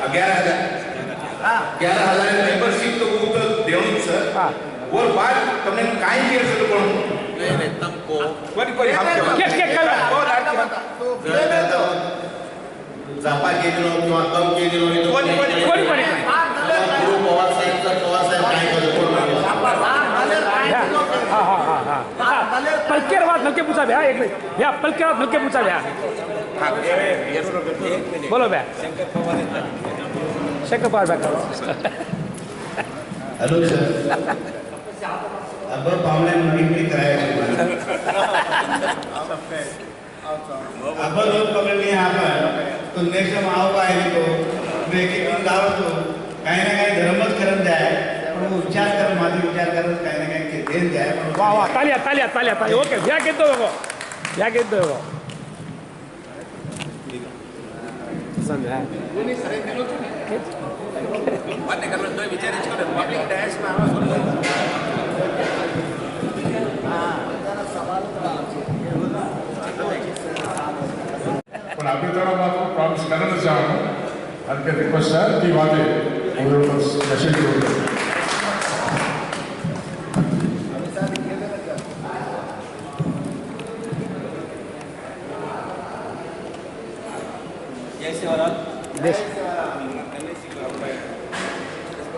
11000 मेंबरशिप तो वो तो देऊन सर हां और बाद तुमने काय केर से तो पण नहीं तुमको कोई हम के करा तो दे दो जापा के दिनो किंवा कम के दिनो तो कोणी गुरु पवार साहेब काय करतो पलकेरवाद नके पूछा भ्या एक भ्या पलकेरवाद नके पूछा भ्या बोलो भ्या शंकर पवार भ्या हेलो सर अब पावले मीटिंग कराया अब रोज पकड़ लिए यहाँ पर तो नेक्स्ट टाइम आओगा तो मैं एक दिन दाव तो काही ना काही धर्मच करत जाय पण विचार कर माझे विचार करत काही ना काही देन जाय वाह वाह तालिया तालिया तालिया तालिया ओके भ्या घेतो बघो भ्या घेतो बघो समजा कोणी सरे दिलो वाटे करलो तो विचार इचको पब्लिक डैश में आवाज पण आपली तरफ मात्र प्रॉमिस करना चाहूँ आपके रिक्वेस्ट है कि बातें और बस मैसेज करो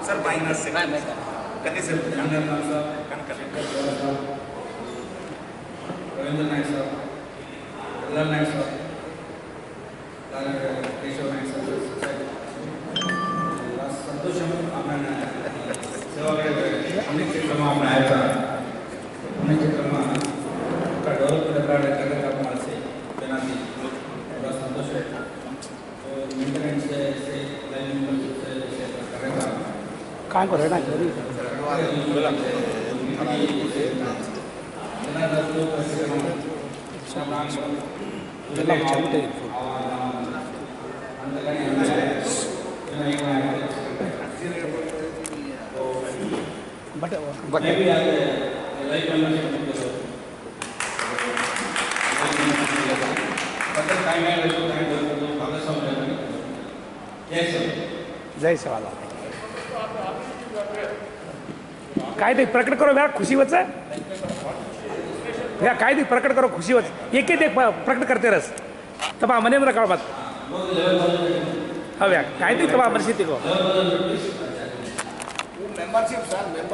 सर माइनस से कने से Ravindra Naik sir, Pralhad Naik sir, Keshav Naik sir, Santosh आपण सेवा अनेक क्षेत्रों में आया था, अनेक क्षेत्रों में का डेवलप करने का काम से बनाती बड़ा संतोष है। तो मेंटेनेंस से लाइन से करेगा काम को रहना जरूरी है। बट भी आगे लाइफ मेंबरशिप टाइम है जय सेवालाल काय ते प्रकट करो मेरा खुशी वच या काय ते प्रकट करो खुशी वच एक एक प्रकट करते रस तबा मने मला काळ बात हव्या काय ते तबा परिस्थिती को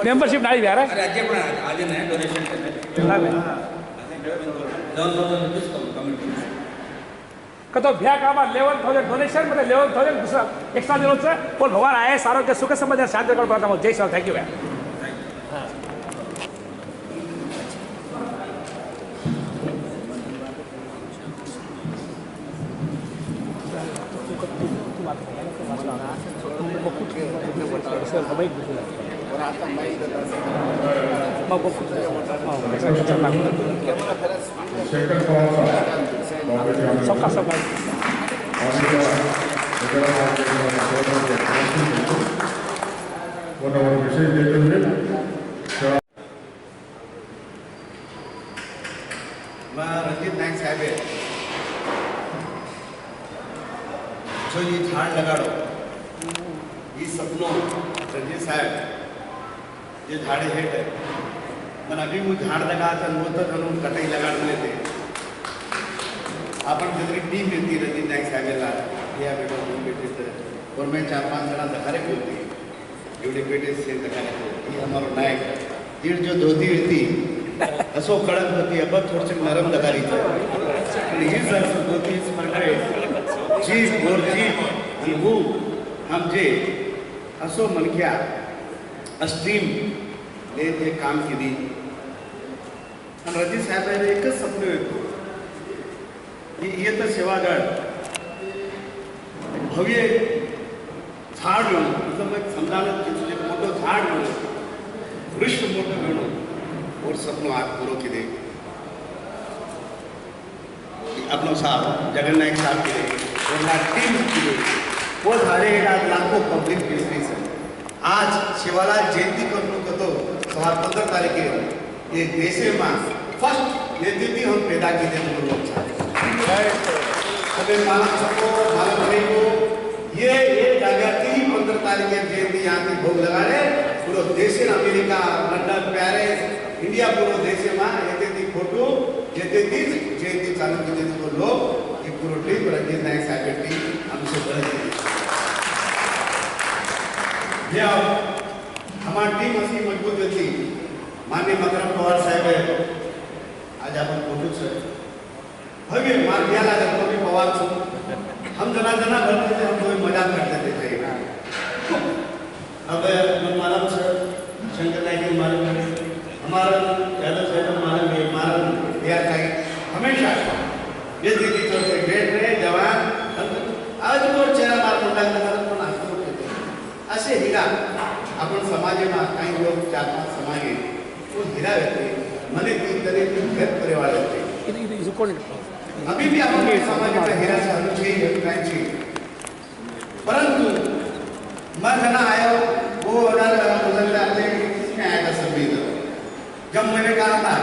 मेंबरशिप नाही यार राज्य पण आज नाही डोनेशन कतो भ्या कामा 11,000 डोनेशन मध्ये 11,000 दुसरा एक्स्ट्रा दिलोच पण भगवान आहे आरोग्य सुख समाधान शांती कर प्रार्थना जय श्री थँक यू सबका सब रंजीत नाईक साहेब है जो ये झाड़ लगाड़ो ये सपनों रंजीत साहेब ये झाड़े हेट है मन अभी वो झाड़ लगा था वो तो हम कटाई लगा लेते अपन जल्दी टीम मिलती रंजीत नाईक साहेब या बेटा दोन बेटे और मैं 4-5 जना दखारे बोलती एवढे बेटे से दखारे ये हमारा नायक ये जो धोती होती असो कडक होती अब थोडीशी नरम दखारी थी आणि ही जर धोती प्रकारे जीभ और जीभ आणि वो हम जे असो मनक्या अस्ट्रीम ले ते काम केली आणि रंजीत साहेबांनी एकच सपन होतं ये तर सेवागड भव्य झाड म्हणून मतलब एक समजावून एक मोठं झाड म्हणून वृक्ष मोठं म्हणून और सपनों आज पूरा के अपनों साहब जगन नायक साहब के और ना टीम के वो धारे लाखों पब्लिक बिजनेस है आज शिवालाल जयंती करनो तो 15 तारीख ये देश में फर्स्ट ये दीदी हम पैदा की थे लोग सभी मालूम सबको मालूम नहीं को ये जगह की 15 तारीख के जयंती यहाँ की भोग लगा रहे पूरा देश अमेरिका लंदन पेरिस इंडिया पूरा देश में ये थी फोटो ये थी जयंती चालू की थी तो लोग ये पूरा टीम रंजीत नायक साहब टीम हमसे बढ़ गई हमारी टीम असली मजबूत थी माननीय मकरम पवार साहब है आज अपन फोटो से भव्य मार दिया लगा तो भी पवार छो हम जना भरते थे हम कोई मजाक करते थे कहीं अब मालूम सर शंकर नायक मालूम हमारा यादव साहब मालूम है हमारा दिया चाहिए हमेशा ये दीदी तो से ग्रेट रहे जवान आज वो चेहरा मार मोटा करता तो नाचतो होते असे हिरा आपण समाज में काही लोग 4-5 समाज वो हिरा रहते मने तीन तरह के घर परिवार रहते अभी भी आपण समाज में हिरा चालू चाहिए चाहिए परंतु मैं जना आया वो बदलता है किसने आया था सभी जब मैंने कहा था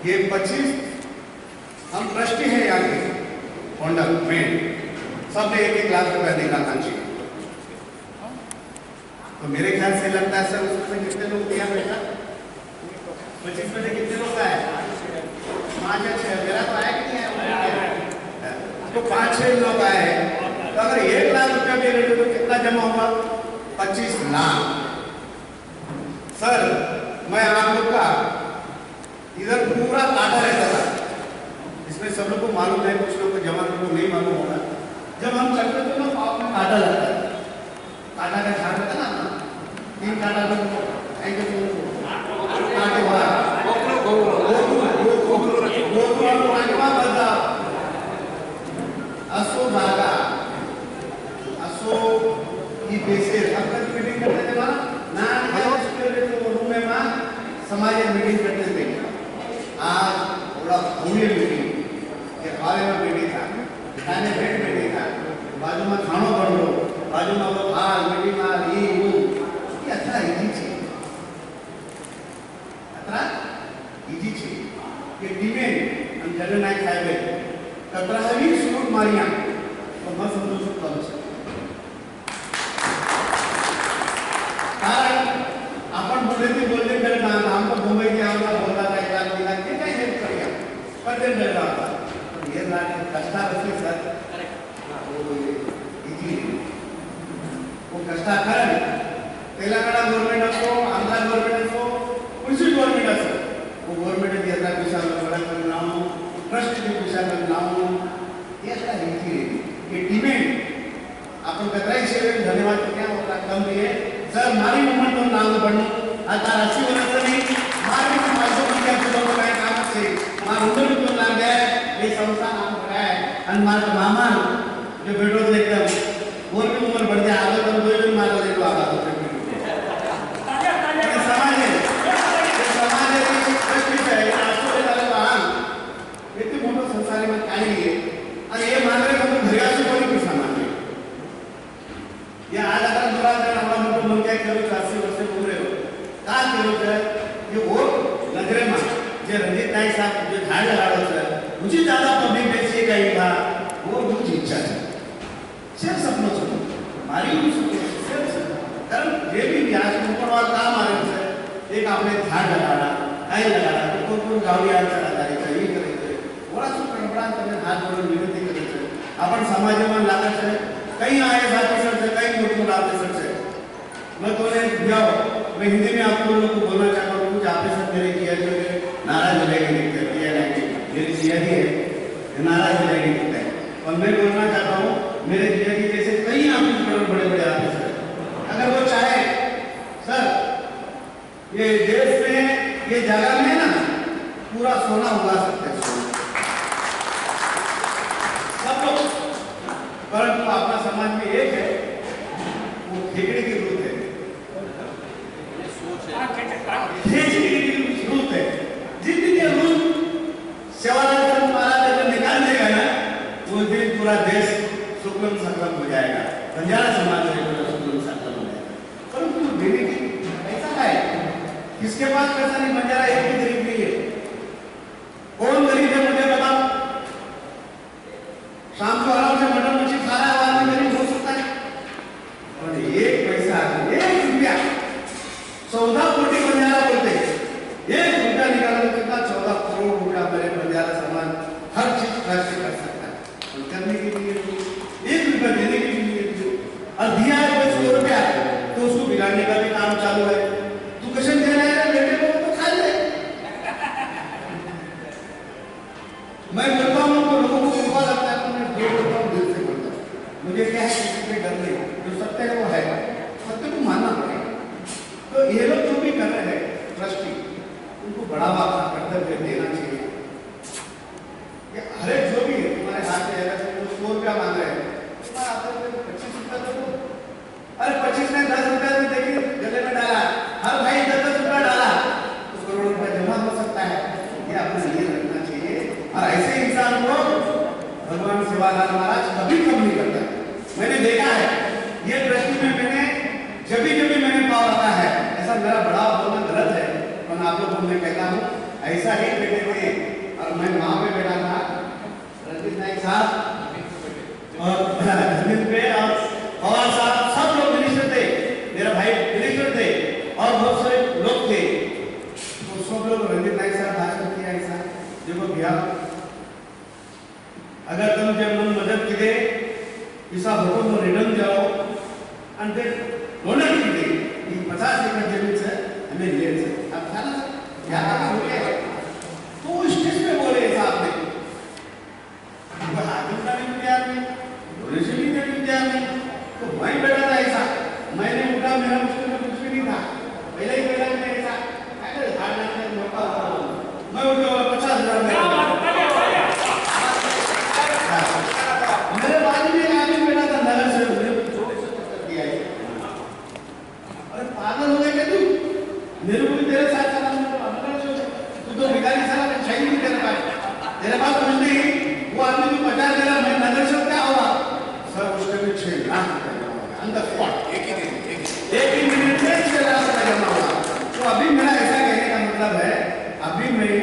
ये 25 हम ट्रस्टी हैं यहाँ के होंडल में सबने 1-1 लाख रुपया देना था चाहिए तो मेरे ख्याल से लगता है सर उसमें कितने लोग दिया बेटा 25 में कितने लोग आए 5 या 6 मेरा तो आया कि नहीं आया तो 5-6 लोग आए तो अगर 1 लाख रुपया दे रहे तो कितना जमा होगा 25 लाख सर मैं आप लोग का इधर पूरा काटा रहता था सब लोग को मालूम है, कुछ लोग को जवान को नहीं मालूम होगा। जब हम चलते थे ना पाँव में कांटा लगता है, कांटा का झाड़ रहता ना, 3 कांटा असो जागा असो ही बेसे अपन मीटिंग करते थे ना रूम में मां समाज मीटिंग करते थे। आज थोड़ा भव्य मीटिंग के हॉल में मीटिंग था, खाने बैठ मीटिंग था, बाजू में खानो बन लो, बाजू में वो हाल मीटिंग हाल ये अच्छा इजी छे, अच्छा इजी छे કે ટીમે અને જનનાયક સાહેબે કતરાવી શૂટ માર્યા તો मैं समझू છું કરું છે। કારણ आपण बोलते करे ना हम तो मुंबई के आउला बोलता था इलाज इलाज के काही हेल्प करिया पर ते डर रहा था ये लाग कष्टा रसी सर इजी वो कष्टा करे तेलंगाना गवर्नमेंट असो, आंध्र गवर्नमेंट असो, कुछ गवर्नमेंट असो, वो गवर्नमेंट के अंदर पैसा बड़ा करना हो, ट्रस्ट के पैसा करना हो, ये ऐसा रीति है कि टीमें अपन कतराई सेवे धन्यवाद क्या होता कम दिए सर मारी उम्र तो नाम बढ़नो आता 80 वर्ष नहीं मारी तो मासो क्या तो काय काम से मार उम्र तो ना गए ये संस्था नाम है अन मार मामा जो बेटो एकदम और भी उम्र बढ़ जाए आगे तो दो दिन मार ले लो आगा तो समाज है ट्रस्ट है आसो के वाले बाहर इतने मोटो संसार में काई है और ये मान रहे हम घरिया से कोई भी समाज है या आज अगर दुरा कर हमारा मोटो मन क्या करो 80 वर्ष घूम रहे हो का करो सर ये वो नजरे में जो रंजीत नायक साहब जो झाड़ लगा रहे सर मुझे ज्यादा पब्लिक देखिए कहीं था वो मुझे इच्छा है सिर्फ सपनों से हमारी सिर्फ कारण ये भी आज ऊपर वाला काम आ रहे सर एक आपने झाड़ लगाना कहीं लगाना तो कोई गाड़ी आंसर आता है ये करेंगे थोड़ा सा परंपरा करने हाथ जोड़ने विनती करेंगे अपन समाज में लाकर से कहीं आए साथी सर से कहीं लोगों लाते सर से मैं तो ने जाओ मैं हिंदी में आप लोगों को बोलना चाहता हूँ कुछ आपके साथ मेरे किया जो नाराज हो जाएगी नहीं करती है मेरी जिया है नाराज हो जाएगी नहीं है और मैं बोलना चाहता हूँ मेरे जिया की जैसे कई आप बड़े बड़े आते सर अगर वो चाहे सर ये देश में ये जगह में ना पूरा सोना उगा सकते हैं सब लोग परंतु अपना समाज में एक है वो खेकड़े की रूप है रूप है जिस दिन ये रूप सेवालाल महाराज अगर निकाल देगा ना वो दिन पूरा देश शुक्लम सकलम हो जाएगा, बंजारा समाज शुक्लम सकलम हो जाएगा। परंतु देने की ऐसा है किसके पास पैसा नहीं, बंजारा एक भी गरीब नहीं है। कौन गरीब है मुझे बताओ, शाम को आराम से मटन मछली खा रहा है आदमी गरीब हो सकता है? और एक पैसा 1 रुपया 14 कोटी बंजारा बोलते हैं, 1 रुपया निकालने कितना 14 करोड़ रुपया मेरे बंजारा समाज हर चीज खर्च कर सकता है। और करने के लिए 1 रुपया देने के लिए और दिया है 100 रुपया तो उसको बिगाड़ने का भी काम चालू है। तू कैसे दे रहा है बेटे को तो खा ले। मैं बोलता हूँ तो लोगों को बुरा लगता है तो मैं जो बोलता हूँ दिल से बोलता हूँ। मुझे क्या है किसी पे डर नहीं, जो सत्य है वो है, सत्य को मानना पड़ेगा। तो ये लोग जो भी कर रहे हैं ट्रस्टी उनको बढ़ावा कर्तव्य देना चाहिए। हर एक जो भी है तुम्हारे हाथ में है 100 रुपया मांग रहे हैं 25 रुपया दो, अरे 25 ने 10 रुपया भी देखिए गले में डाला, हर भाई 10 रुपया डाला तो करोड़ रुपया जमा हो सकता है। ये आपको ये रखना चाहिए और ऐसे इंसान को भगवान सेवालाल महाराज कभी कम नहीं करता। मैंने देखा है ये ट्रस्टी में मैंने जब भी मैंने पाव रखा है, ऐसा मेरा बड़ा बोलना गलत है पर आप लोगों को मैं कहता हूँ ऐसा ही बैठे थे और मैं वहां पे बैठा था रंजीत नायक साहब और जमीन पे और पवार साहब सब लोग मिनिस्टर थे, मेरा भाई मिनिस्टर थे और बहुत सारे लोग थे। तो सब लोग रंजीत नायक साहब भाषण किया ऐसा देखो भैया अगर तुम जब मन मदद किए इसा भगवान को रिटर्न जाओ अंते डोनर कीजिए 50 एकड़ जमीन से हमें ले से अब खाना क्या हो गया तो स्टेज पे बोले साहब ने द स्पॉट, एक ही मिनट में इसके लास्ट का जमा हुआ। तो अभी मेरा ऐसा कहने का मतलब है, अभी मैं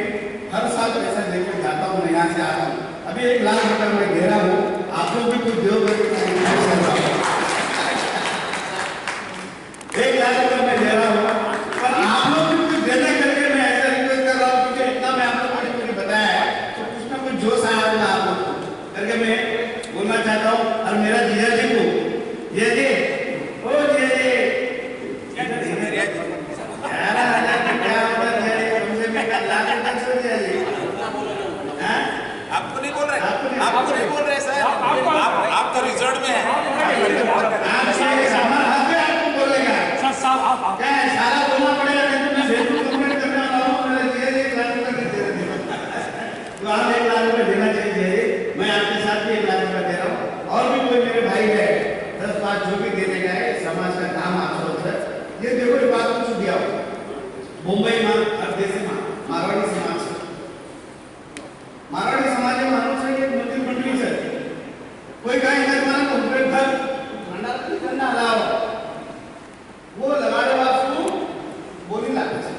हर साल पैसा लेकर जाता हूँ, यहाँ से आता हूँ। अभी 1 लाख रुपए मैं दे रहा हूँ, आप लोग भी कुछ दो, 1 लाख रुपए मैं दे रहा हूँ, पर आप लोग भी कुछ देना करके मैं ऐसा रिक्वेस्ट कर रहा हूँ, क्योंकि इतना मैं आप लोगों ने मुझे बताया है, तो कुछ ना कुछ जोश आया होगा आप लोग को करके मैं बोलना चाहता हूँ। और मेरा जीजा जी को, ये जी, ओ जीजा जी, क्या होगा तुमसे मैं कल लाख तक सोच जीजा जी, आपको नहीं बोल रहे सर, आप तो रिजॉर्ट में हैं। आपको बोलेगा क्या है, सारा बोलना पड़ेगा, नहीं तो मैं फेसबुक कमेंट करने वाला हूँ, मेरा जीजा जी 1 लाख रुपए नहीं दे रहे। तो आप 1 लाख रुपए देना चाहिए, मैं आपके साथ भी 1 लाख रुपए दे रहा हूँ। और भी कोई मेरे भाई है 10-5 जो भी देने गए, समाज का काम आप सब सर। ये देखो ये बात कुछ दिया मुंबई में हर देश में मारवाड़ी समाज में मानो से एक मंदिर मंडली है, कोई कहीं इधर मानो तो ऊपर घर भंडारा नहीं करना अलाव, वो लगाने वाले को बोली लाते हैं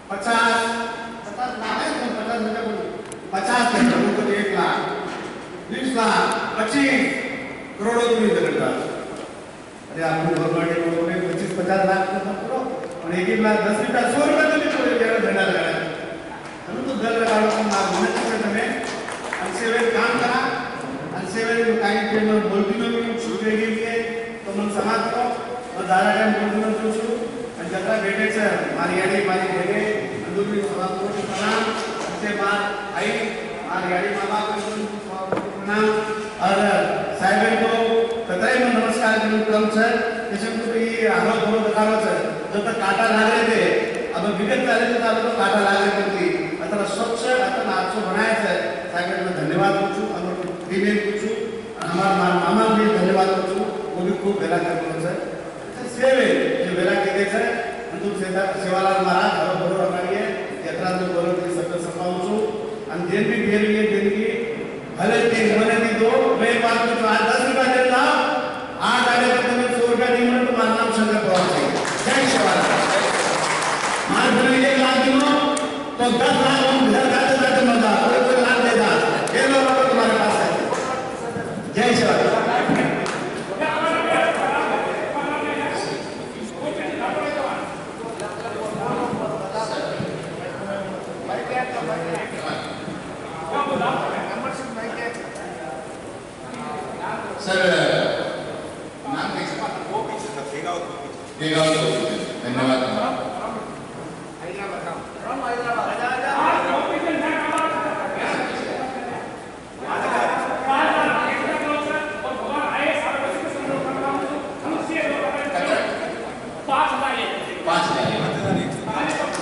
50 लाख है, 50 मिनट बोली 50 को 1 लाख 20 लाख 25 करोड़ों की जगह। अरे आपको गवर्नमेंट लोगों ने 25-50 लाख का करो और 1 लाख 10 रुपया 100 रुपया तो नहीं छोड़े जरा झंडा लगाया, हम तो घर लगाओ तो ना मेहनत करते में अनसेवे काम करा, अनसेवे काही पेमेंट बोलती में भी छूट रही है, तो मन समाज को और दादा टाइम बोलती में जो छू और जगह बेटे से मारी यारी मारी भेगे अंदर समाज को प्रणाम, उसके बाद आई मारी यारी माँ बाप को प्रणाम और साहिब को कतई में नमस्कार करूँ सर। जैसे तो ये आरो बोलो बताओ सर, जब तक काटा लाग रहे थे, अब विगत चाले तो आप लोग काटा लाग रहे थे, अतः स्वच्छ अतः नाचो बनाए सर, साहिब में धन्यवाद पूछूं, हम टीमें पूछूं, हमारा मामा भी धन्यवाद पूछूं, वो भी खूब बेला कर सर। सेवे जो बेला के गए सर, अंतुम सेवालाल महाराज हरो बोलो रखाइए, यात्रा तो बोलो कि सब संभावूं, हम दिन भी घेर लिए दिन की भले 3 महीने की 2 मैं बात कुछ 10 रुपया देता हूँ, 8 आने पर तुम्हें 100 रुपया नहीं मिले तो मानना शंकर पहुंच जाएगा। जय शिवालाल। मान लो 1 लाख दिनों तो 10 लाख हम घर जाते जाते मजा, कोई लाख देगा, ये लोग तुम्हारे पास है। जय शिवालाल। सर नाम धन्यवाद।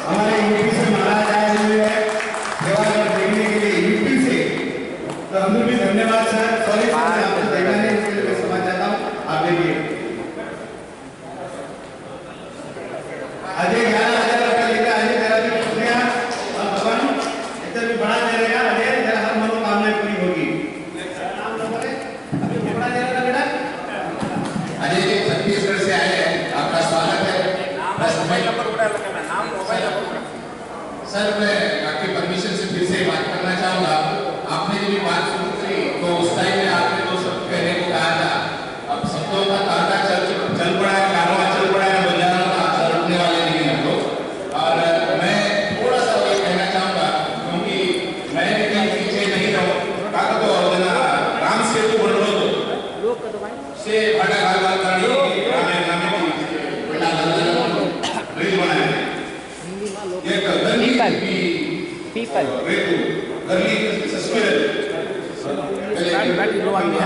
हमारे यूपी से महाराज आए हुए हैं सेवा देखने के लिए यूपी से, तो हम भी धन्यवाद सर। सॉरी सर मैं आपको देखा नहीं, इसके लिए मैं समझ जाता हूँ, आप देखिए अजय 11,000 रुपया लेकर अजय तेरा भी शुक्रिया और भगवान इधर भी बढ़ा दे रहेगा। अजय तेरा हर मनोकामना पूरी होगी। नाम तो बोले अभी बड़ा दे रहा बेटा अजय जी छत्तीसगढ़ से आए हैं, आपका स्वागत है। मोबाइल नंबर नाम मोबाइल नंबर सर मैं आपके परमिशन से फिर से बात करना चाहूँगा। आपने जो भी बात शुरू की तो उस टाइम में आपने 2 शब्द कहने को कहा था, अब शब्दों का तांता चल पड़ा है, कारवां चल पड़ा है, बंजारा का रुकने वाले नहीं हम लोग। और मैं थोड़ा सा ये कहना चाहूँगा क्योंकि मैं भी कहीं पीछे नहीं रहूँ, काका तो राम सेतु बन रहा से बड़ा गाल गाड़ी रामे नामे की बड़ा रेल बनाया ये गली पीपल रेतु गली सस्पेंड बैटरी लो आ गया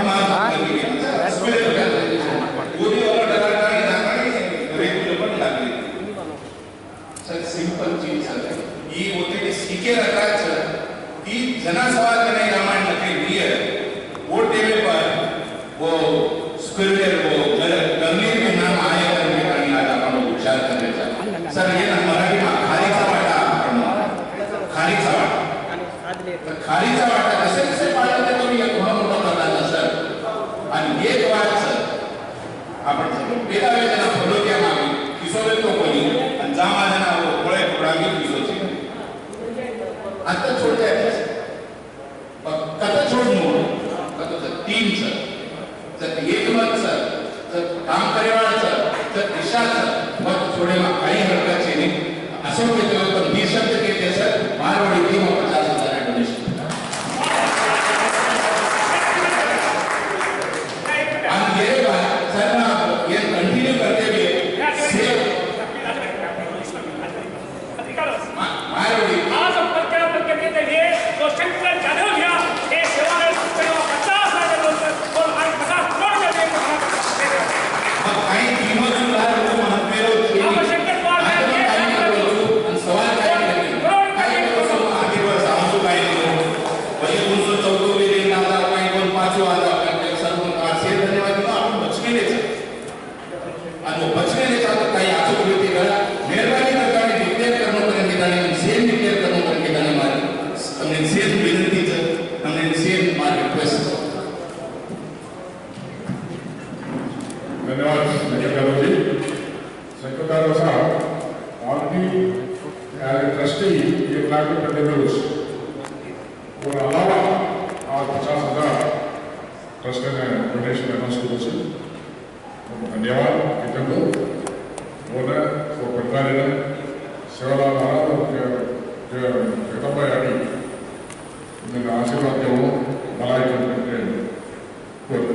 पूरी और डरा रेतु पर लागली सर सिंपल चीज सर ये होते कि सीखे रखा सर की जनासभा के नहीं रामायण लगे है वो टेबल पर वो स्पिरिट वो गली के नाम आए और आज आपण विचार करने चाहिए सर। ये ना मराठी में खारीचा वाटा कसे कसे पाळले ते तुम्ही एक मोठा करता सर। आणि एक वाट सर आपण बेदावे जना फलोक्या मागे किसोले तो कोणी आणि जामा जना कोळे कुडागी किसोची आता छोड़ते हैं कथा छोड़नो कथा सर टीम सर एकमत सर काम करेवाळ सर दिशा सर मत छोड़े में काही हरकत छे नहीं असो के तो पर निशब्द के ते सर मारवाड़ी टीम 50,000 डोनेशन हम ये सर ना ये कंटिन्यू करते हुए सेव मारवाड़ी आज संपर्क करते हुए जो शंकर जाधव भैया ये सेवा में 50,000 लोग और 50 करोड़ का देख अब काही टीमों जो ला लोग हम मेरो आप शंकर कुमार सवाल काही लोग सब आगे बढ़ सामसु काही लोग वही 214 ले लेना था काही कोण 5,000 करते सरकार से धन्यवाद तो आपण बचने ले आणि वो बचने ले चाहतो काही आसू व्यक्ती गळा मेहरबानी करताना डिक्लेअर करणं पर्यंत आणि सेम डिक्लेअर करणं पर्यंत आणि मारे हमने सेम विनंती हमने सेम मार रिक्वेस्ट धन्यवाद सेक्रेटरी जी। सेक्रेटरी साहब आपकी एज ए ट्रस्टी 1 लाख रुपए देते और अलावा आज 50,000 ट्रस्ट ने डोनेशन अनाउंस किया धन्यवाद कितने और प्रधान सेवालाल महाराज जगदंबा यानी इन्हें आशीर्वाद देवो मलाई करते कोरते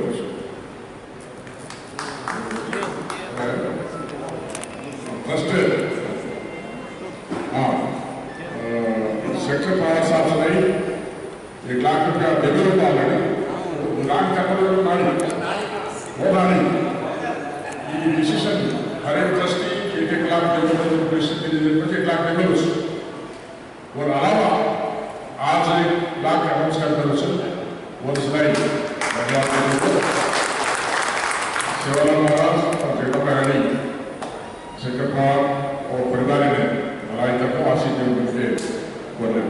फर्स्ट हाँ सेक्टर पावर साथ नहीं 1 लाख रुपया देवे ऑलरेडी 1 लाख तक वो नहीं डिसीजन हर एक ट्रस्टी 1 लाख देवे 1 लाख देवे और अलावा आज 1 लाख अनाउंस करते वो धन्यवाद सेवालाल महाराज और जगदंबा रानी सेक्रेटरी और प्रधान ने मलाई तक आशीष देवके बोले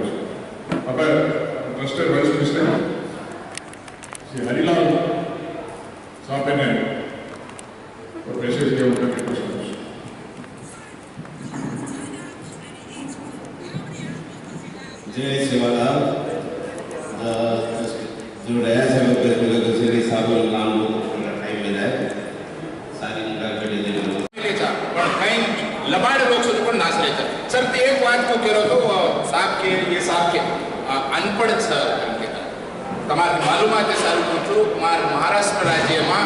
अब trusted vice president Shri Harilal साहब ने और मैसेज दिया उनका रिक्वेस्ट जय सेवालाल जो नया सेवक के साहब नाम टाइम में जाए सारी पण काही लबाड लोक सुद्धा पण नाचले सर ते एक वाद को केलो तो साहब के ये साहब के अनपढ़ सर તમારે માલુમ છે સારું પૂછું મહારાષ્ટ્ર રાજ્યમાં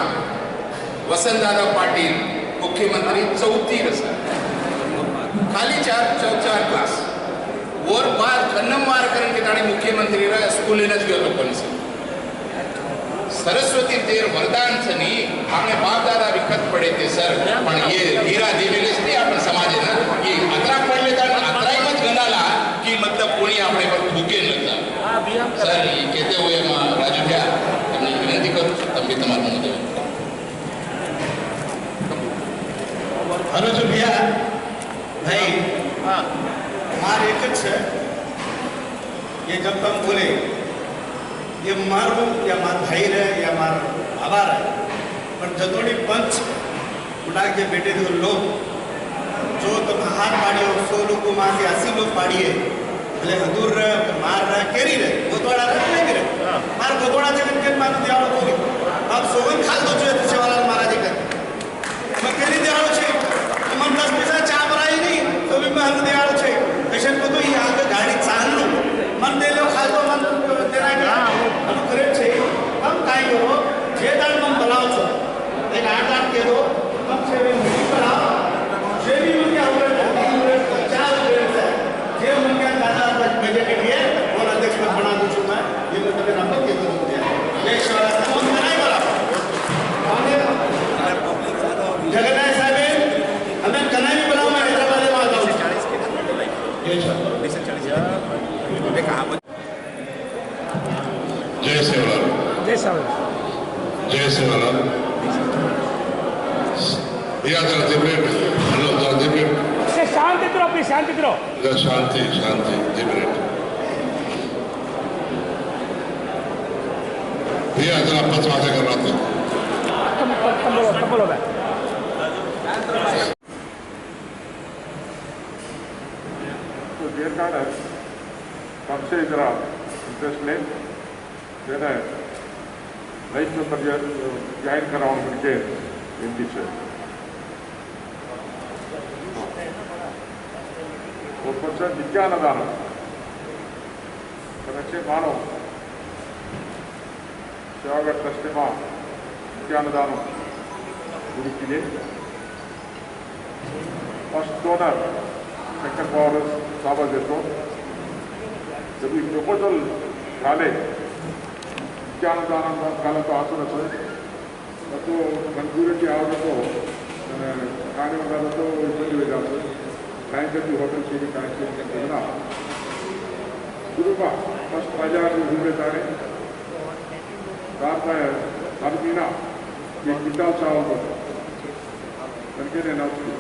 વસંતદાદા પાટીલ મુખ્યમંત્રી 34 સર खाली 4 क्लास और बार जन्म मार करण के ताणी मुख्यमंत्री रा स्कूल ने गयो तो पण सर सरस्वती तेर वरदान छनी हमने बाप दादा विकत पड़े थे सर पण ये हीरा देवेले से आपण समाज ना ये अतरा पड़ लेता अतरा मत गणाला कि मतलब कोणी आपणे पर भूखे नता सर ये कहते हुए राजू भैया हमने विनती करू तब भी तुम्हारा मुझे हेलो जो भैया भाई मार एक है ये जब हम बोले ये मारू या मार भाई रहे या मार आभार है पर जतोड़ी पंच उड़ा के बेटे दो लोग जो तुम हाथ पाड़ियो 100 लोग को मार के 80 लोग पाड़िए भले हदूर रहे मार रहे केरी रहे गोतोड़ा रहे नहीं रहे मार गोतोड़ा जगन के मार दियालो बोली अब सोवन खाल दो जो सेवालाल महाराज के मैं केरी दियालो छे हम 10 पैसा चा भराई नहीं तो भी मैं हम दियालो छे पेशेंट को तो ये आगे गाड़ी चालू मन दे लो खाल तो मन तेरा हम करे छे हम काई करो जे दाल मन बनाओ छो एक 8 के दो हम से भी बनाओ जे भी उनके आवर चार ग्रेड है जे उनके दादा भेजे के लिए और अध्यक्ष में बना दूं मैं ये मैं तेरे नंबर के दूं एक शहर हम बनाई वाला हमने जगन्नाथ साहब हमें कन्ना भी बनाओ मैं हैदराबाद में आता हूं 40 जय सेवालाल जय सेवालाल जय सेवालाल या दिब्रेट हेलो दिब्रेट से शांति करो प्लीज शांति करो शांति शांति दिब्रेट भैया जरा पच बातें कर रहा था कम बोलो तो देर काल हमसे जरा इंटरेस्ट ले देना है लाइफ में ज्वाइन कराउंड करके हिंदी से और पर्सन विज्ञानदान कनेक्शन मानो सेवागढ़ ट्रस्ट में विज्ञानदान गुरुकिले फर्स्ट डोनर सेकंड पॉवर साबर देतो जब ये प्रपोजल झाले विज्ञानदान कालतो आसुरच ಮತ್ತು ಮಂಜೂರಿಗೆ ಯಾವುದಕ್ಕೂ ಕಾರ್ಯವಾಗಲೂ ಇಬ್ಬರು ಇದ್ದಾವೆ ಬ್ಯಾಂಕಲ್ಲಿ ಹೋಟೆಲ್ ಸೇರಿ ಕನೆಕ್ಟ್ ಅಂತಂದ್ರೆ ಗುರುಬ ಫಸ್ಟ್ ಬಾಜಾರು ಹೋಗಿದ್ದಾರೆ रात में हर महीना एक क्विंटल चावल को करके देना उसको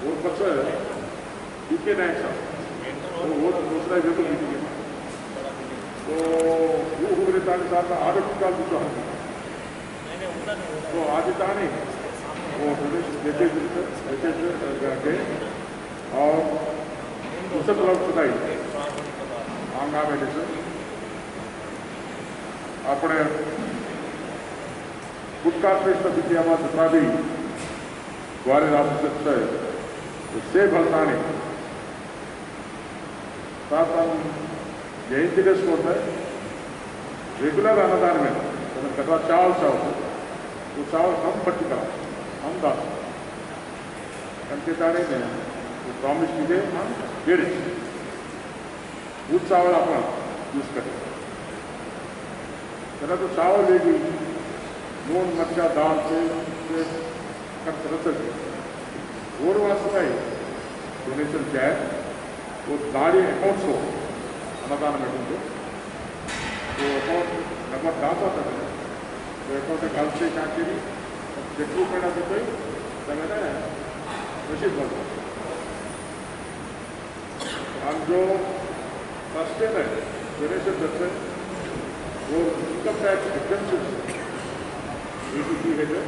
वो बच्चे बिके नहीं सब वो दूसरा जो तो बिके तो वो हो गए ताने साथ आधे क्विंटल दूसरा तो आज ताने वो देते जाके और दूसरे तरफ चुनाई आंगा में जैसे अपने गुटखा श्रेष्ठ विद्यामा जितना भी द्वारे राज्य सकता है उससे भरताने साथ हम यही जिले से होता है रेगुलर अनुदान में तो कथा चावल वो चावल हम पट्टी करा हम दास अंकिताने में वो प्रॉमिस कीजिए हम डेढ़ वो चावल अपना यूज करें जरा तो चावल लेगी नून मर्चा दाल से रचल और वास्ते डोनेशन जाए वो दाड़ी अकाउंट्स हो अन्नदान में तो अकाउंट नंबर दाता था तो अकाउंट कल से क्या करी चेक रूपये देते तमें रसीद बनता हम जो फर्स्ट है डोनेशन करते वो इनकम टैक्स एग्जेम्पशन ATP है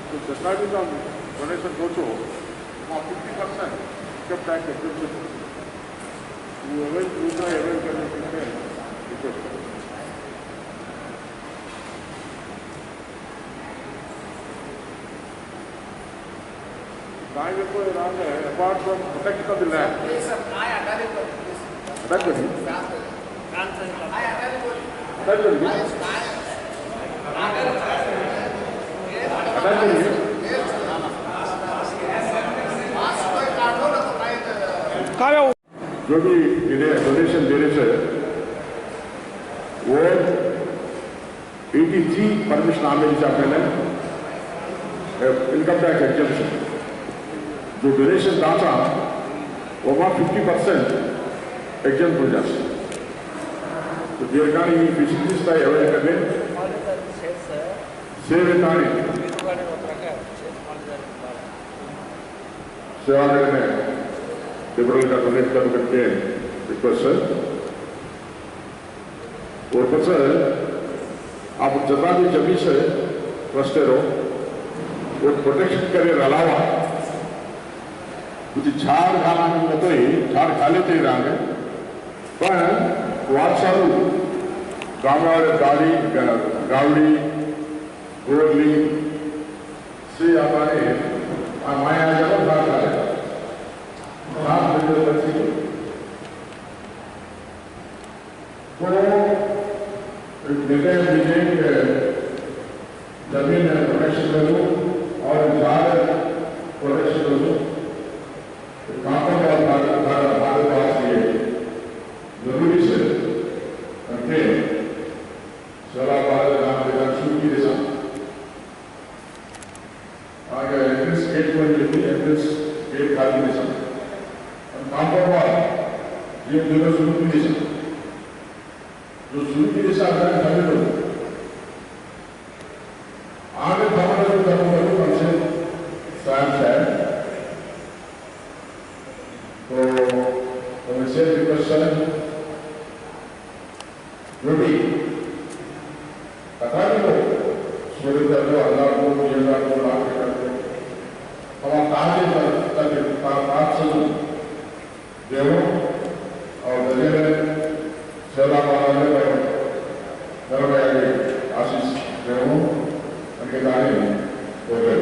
तो जितना भी हम डोनेशन सोचो वहाँ 50% इनकम टैक्स एग्जेम्पशन वो अवेल दूसरा अवेल करने के लिए रिक्वेस्ट करें दाएं को इरान है apart from protection of the land attack करिए जो भी डोनेशन देने से वो 83 परमिशन आने से पहले इनकम टैक्स एग्जेम्पशन जो डोनेशन दाता वो वहाँ 50% एग्जेम्प्ट हो जाते तो दीर्घाणी फैसिलिटीज का अवेल करने सेवेतानी सेवा करने लिबरल का डोनेट कर करके रिक्वेस्ट है और बस आप जितना भी जमी से ट्रस्टे रहो वो प्रोटेक्शन करे अलावा कुछ झाड़ खाना में तो ही झाड़ खा लेते ही रहेंगे पर वारसारू गांव गाड़ी गावड़ी गोरली से हमारे माया जब भाग आए तो निर्णय लीजिए जमीन प्रोटेक्शन करूँ और झाड़ प्रोटेक्शन करूँ कांपन भारत पास ये जरूरी से करके सोलह भारत नाम देगा शुरू की दिशा आगे एंट्रेंस गेट पर लेती एंट्रेंस गेट खाली दिशा और कांपन वाल ये दोनों शुरू की दिशा जो शुरू की दिशा है हमें तो आगे हमारे को हमसे स्वयं है तो हमसे रिक्वेस्ट है जो भी कथा को सूर्य को अल्लाह को देवों और दरिया में सेवा मानने पर नरवाया आशीष देवों उनके गाने हो गए।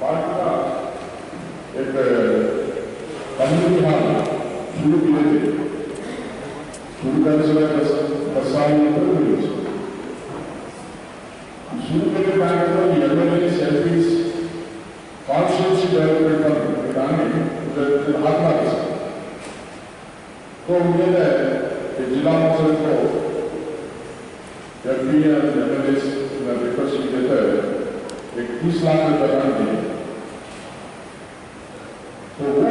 पार्टी का एक कम्युनिटी हॉल शुरू किए थे। शुरू करने से दस साल शुरू करने पाए तो एमएलए सेल्फीज कॉन्शियस डेवलपमेंट पर लगाने महात्मा के साथ तो उम्मीद है कि जिला मौसम को एमपी एमएलए रिक्वेस्ट देते हैं 30 लाख रुपए लगाने तो वो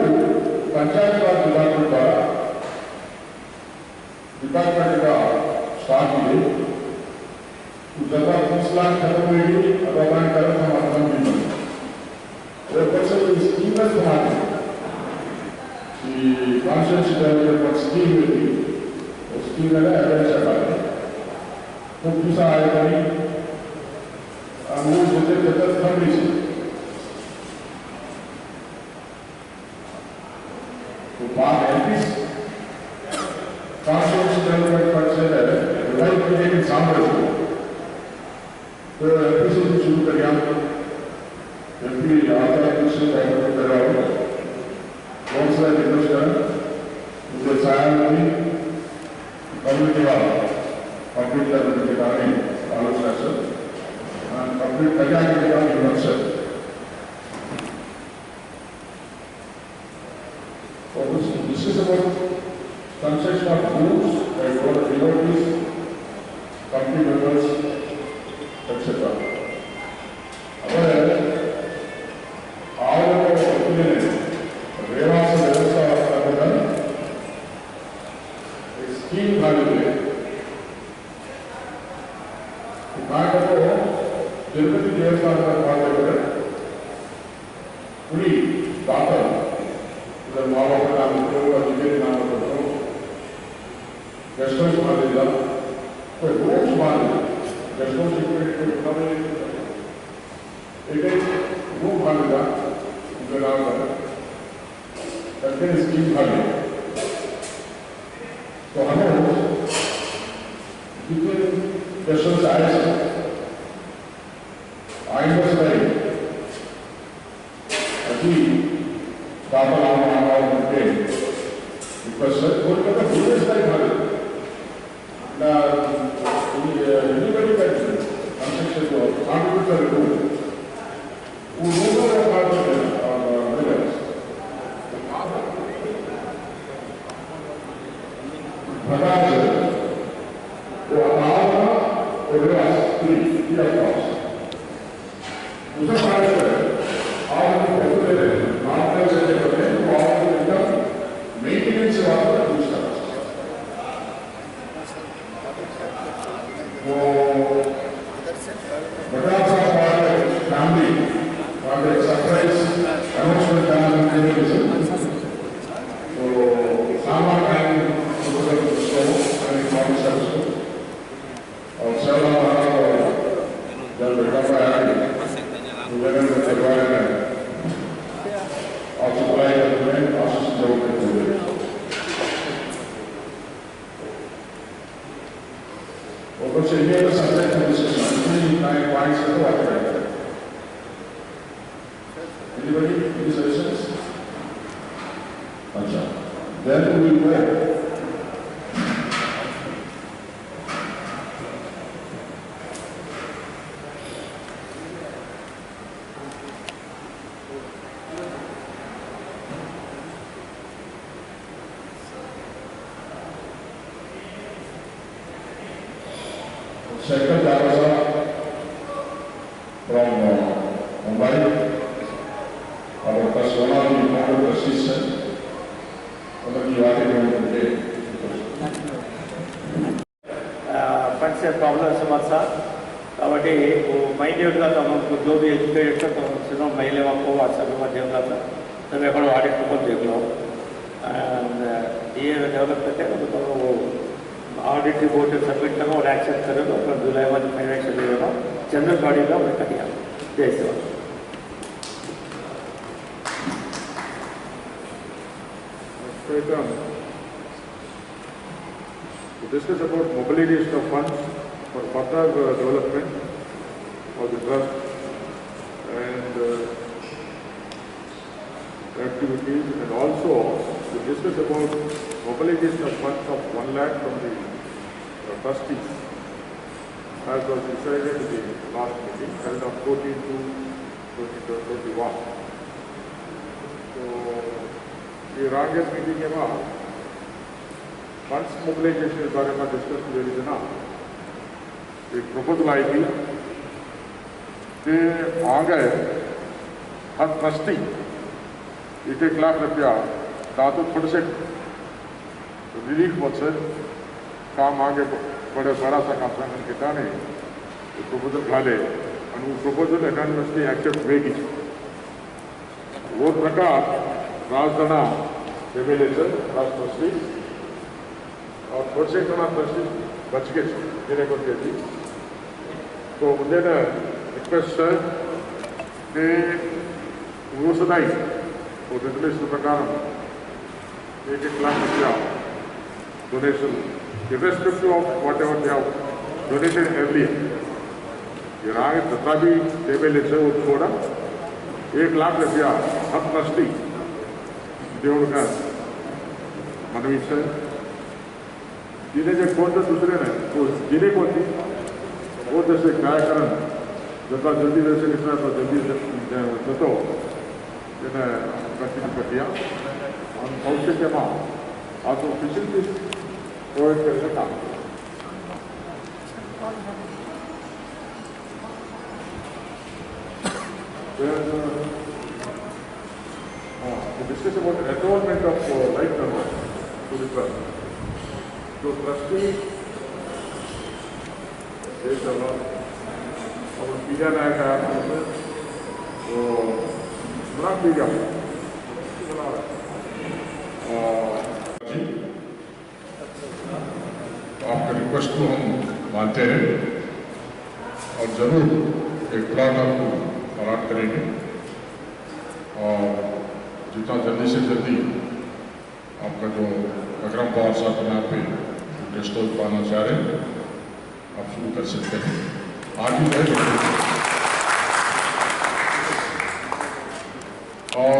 पंचायत राज डिपार्टमेंट द्वारा डिपार्टमेंट का स्टाफ मिले तो जगह 30 लाख खत्म हुई अब अपना कर्म समाधान भी बने और पैसे स्कीम में समाधि कि कॉन्शियस डेवलपमेंट स्कीम में थी उस स्कीम में एवरेज चला है तो दूसरा आएगा नहीं वो जैसे जगह फंड से तो बात एमपीस कॉन्शियस डेवलपमेंट फंड से रिवाइव करने के सामने तो एमपी से शुरू करिए एमपी आता है कुछ डेवलपमेंट कर रहा हो कौन सा रिक्वेस्ट करें उसे सायन नहीं कम्युनिटी वाला कंप्लीट करने के बारे में आलोचना से कंप्लीट कर जाने के बाद विमर्श और this is about construction of rooms and for the devotees, company members, etc. अगर आप अपने रेवास व्यवस्था करने एक स्कीम डाली है को तिरुपति देवस्थान पूरी दाखल इधर माँ बाप का नाम लिखो नाम करो गेस्ट हाउस मान लीजिए कोई रूम्स मान लीजिए गेस्ट हाउस एक रूम मान लीजिए उनका नाम करके स्कीम खा ली तो हमें कितने गेस्ट हाउस आए आइंदा से अभी दाखिल आना होते रिक्वेस्ट कोलकाता बिजनेस टाइप मारे ना एनीबडी कैन कंस्ट्रक्शन को कंट्रीब्यूटर को वो लोगों का काम करना और बिजनेस बता दो वो आना और रिवाज फ्री ऑफ दूसरा कार्य आप पैसे दे मामले से करते हैं तो आपको एकदम मेंटेनेंस से वाला दूसरा वो बड़ा सा हमारे फैमिली हमारे सरप्राइज अनाउंसमेंट करने के लिए तो सामान टाइम और सेवा जब बेटा पाया We're going to occupy the land process development. Over the years, subject to discussion, 9 points to operate. Anybody? Any suggestions? Then we will go. Second Darwaza from Mumbai, our personal remote assistant, for the Diwali day. Fund से problem है हमारे साथ కాబట్టి वो మైన్యూట్గా तमको जो भी educated था तो सिर्फ महिला को व्हाट्सएप के माध्यम से तब एक ऑडिट को देख लो ये डेवलपमेंट है तो वो ऑडिट रिपोर्ट सबमिट करो और एक्सेप्ट करो और जुलाई 1 फाइनेंशियल ईयर जनरल बॉडी का उन्हें करिए। जय सेवा। This is about mobilization of funds for further development of the trust and activities, and also to discuss about mobilization of funds of 1 lakh from the trustees as was decided in the last meeting held on 14 to 21. So, the Rangas meeting के बाद funds mobilisation के बारे में discuss हुए थे ना, एक proposal आई थी कि आ गए हर ट्रस्टी 1 लाख रुपया दातो थोड़े से रिलीफ वच्चे काम आगे बड़े बड़ा सा काम करने के टाने प्रपोजल खाले और वो प्रपोजल एनानिमसली एक्सेप्ट होगी। वो प्रकार राजधाना एमएलए राष्ट्रपति और थोड़े से ट्रस्टी बच गए जिन्हें को कहती तो मुझे ना रिक्वेस्ट है कि वो सुनाई और रेजोल्यूशन प्रकार 1 लाख रुपया donation irrespective of whatever they have donated earlier. ये राग तथा भी टेबल से वो थोड़ा 1 लाख रुपया हर ट्रस्टी देवड़ का मनवी से जिन्हें जो कौन तो दूसरे ने वो जिन्हें कौन थी वो जैसे कार्यक्रम जब जल्दी वैसे निकला तो जल्दी तो जिन्हें कंटिन्यू कर दिया और भविष्य के बाद आज तो फैसिलिटीज प्रोवाइड करने का काम to discuss about the enrollment of life members to the trust. So trustee is our Pija Nayaka, Murad Pija. आपका रिक्वेस्ट को हम मानते हैं और ज़रूर एक प्लान आपको अलॉट करेंगे और जितना जल्दी से जल्दी आपका जो अकरम पवार साहब के नाम पे टेस्ट हाउस पाना चाह रहे हैं आप शुरू कर सकते हैं। आज ही है और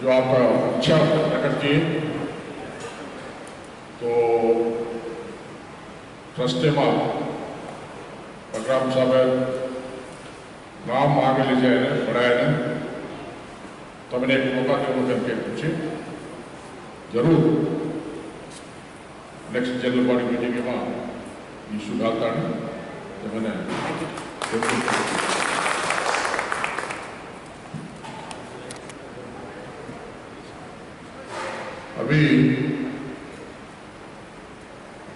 जो आपका अच्छा प्रकट किए तो ट्रस्टे में अकरम साहब नाम आगे ले जाए बढ़ाए ना तो मैंने एक मौका देव करके पूछे जरूर नेक्स्ट जनरल बॉडी मीटिंग के बाद इशू डालता है तो मैंने अभी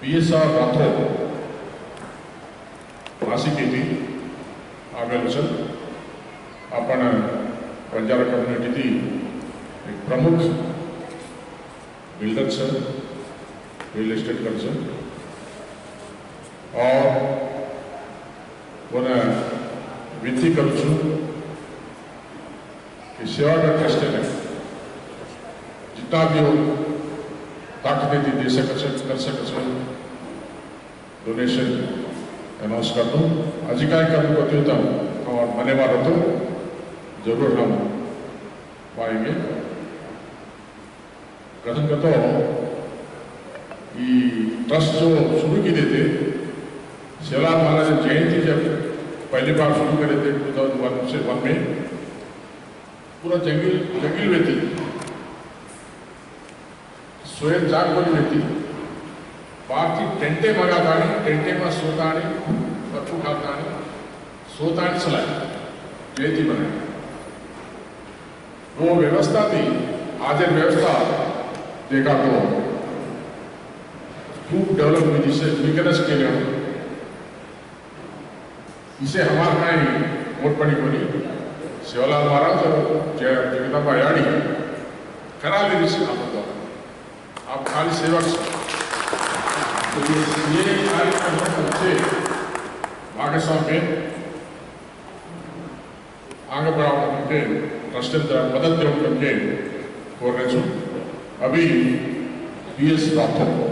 PSR राठौर मासी की थी आगे सर अपन बंजारा कम्युनिटी थी एक प्रमुख builder sir real estate Curzon और उन्हें विनती करूँ छू कि सेवागढ़ ट्रस्ट ने जितना भी हो ताकत दे सके डोनेशन अनाउंस कर दूँ आज काय करूँ होता और मने वाला तो जरूर हम पाएंगे कथन करता हूँ ये ट्रस्ट जो शुरू की देते शिवलाल महाराज जयंती जब पहली बार शुरू करे थे 2001 में पूरा जंगल में थी स्वयं जाग बनी रहती बाकी टेंटे मंगाता टेंटे में सोता बर्फू खाता सोता चलाए जयंती बनाई वो व्यवस्था थी आज व्यवस्था देखा तो खूब डेवलप हुई जिससे विकनस के लिए इसे हमारे कहीं वोट पड़ी बनी शिवलाल महाराज और जगदम्बा याड़ी करा ले रही आप द्वारा, आप खाली सेवक तो ये कार्यक्रम से आगे स्वामी आगे बढ़ाने ट्रस्ट मदद करके कोर रहे छू अभी PS राठौर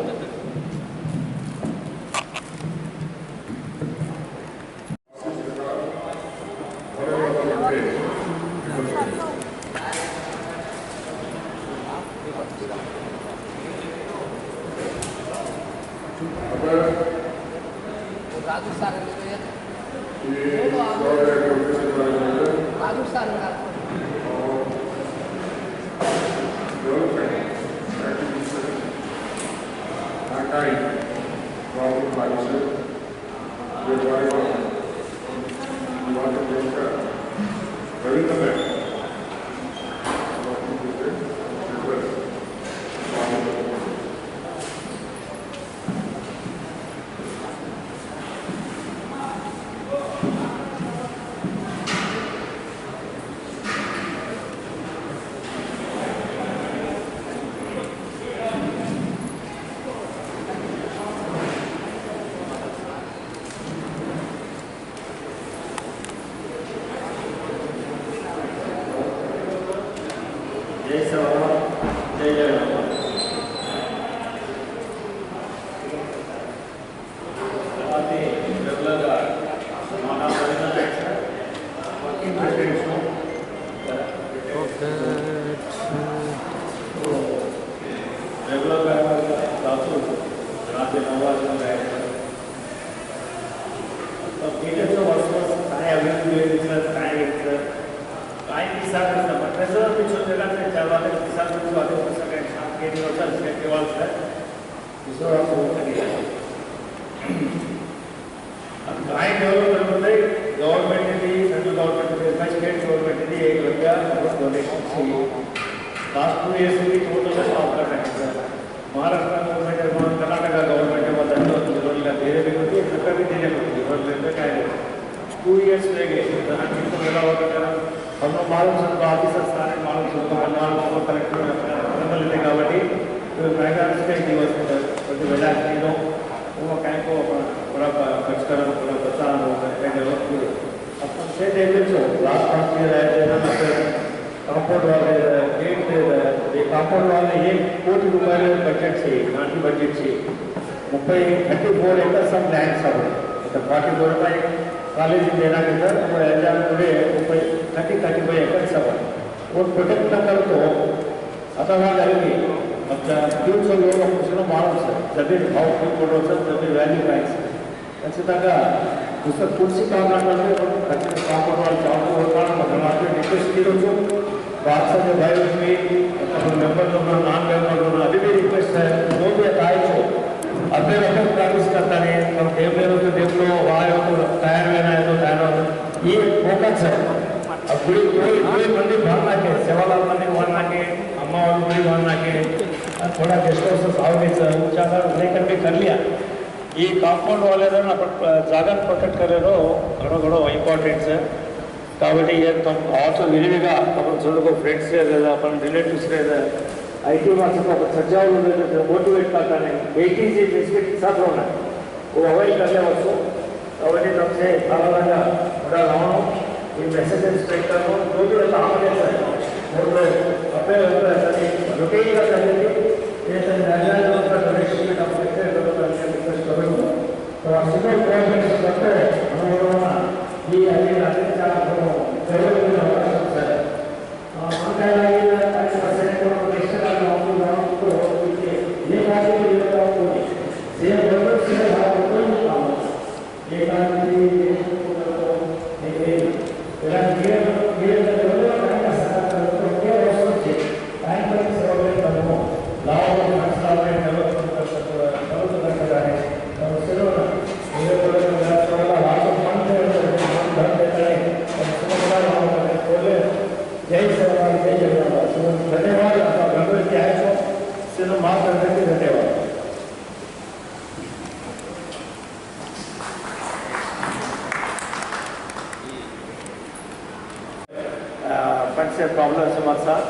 ప్రాబ్లమ్స్ సార్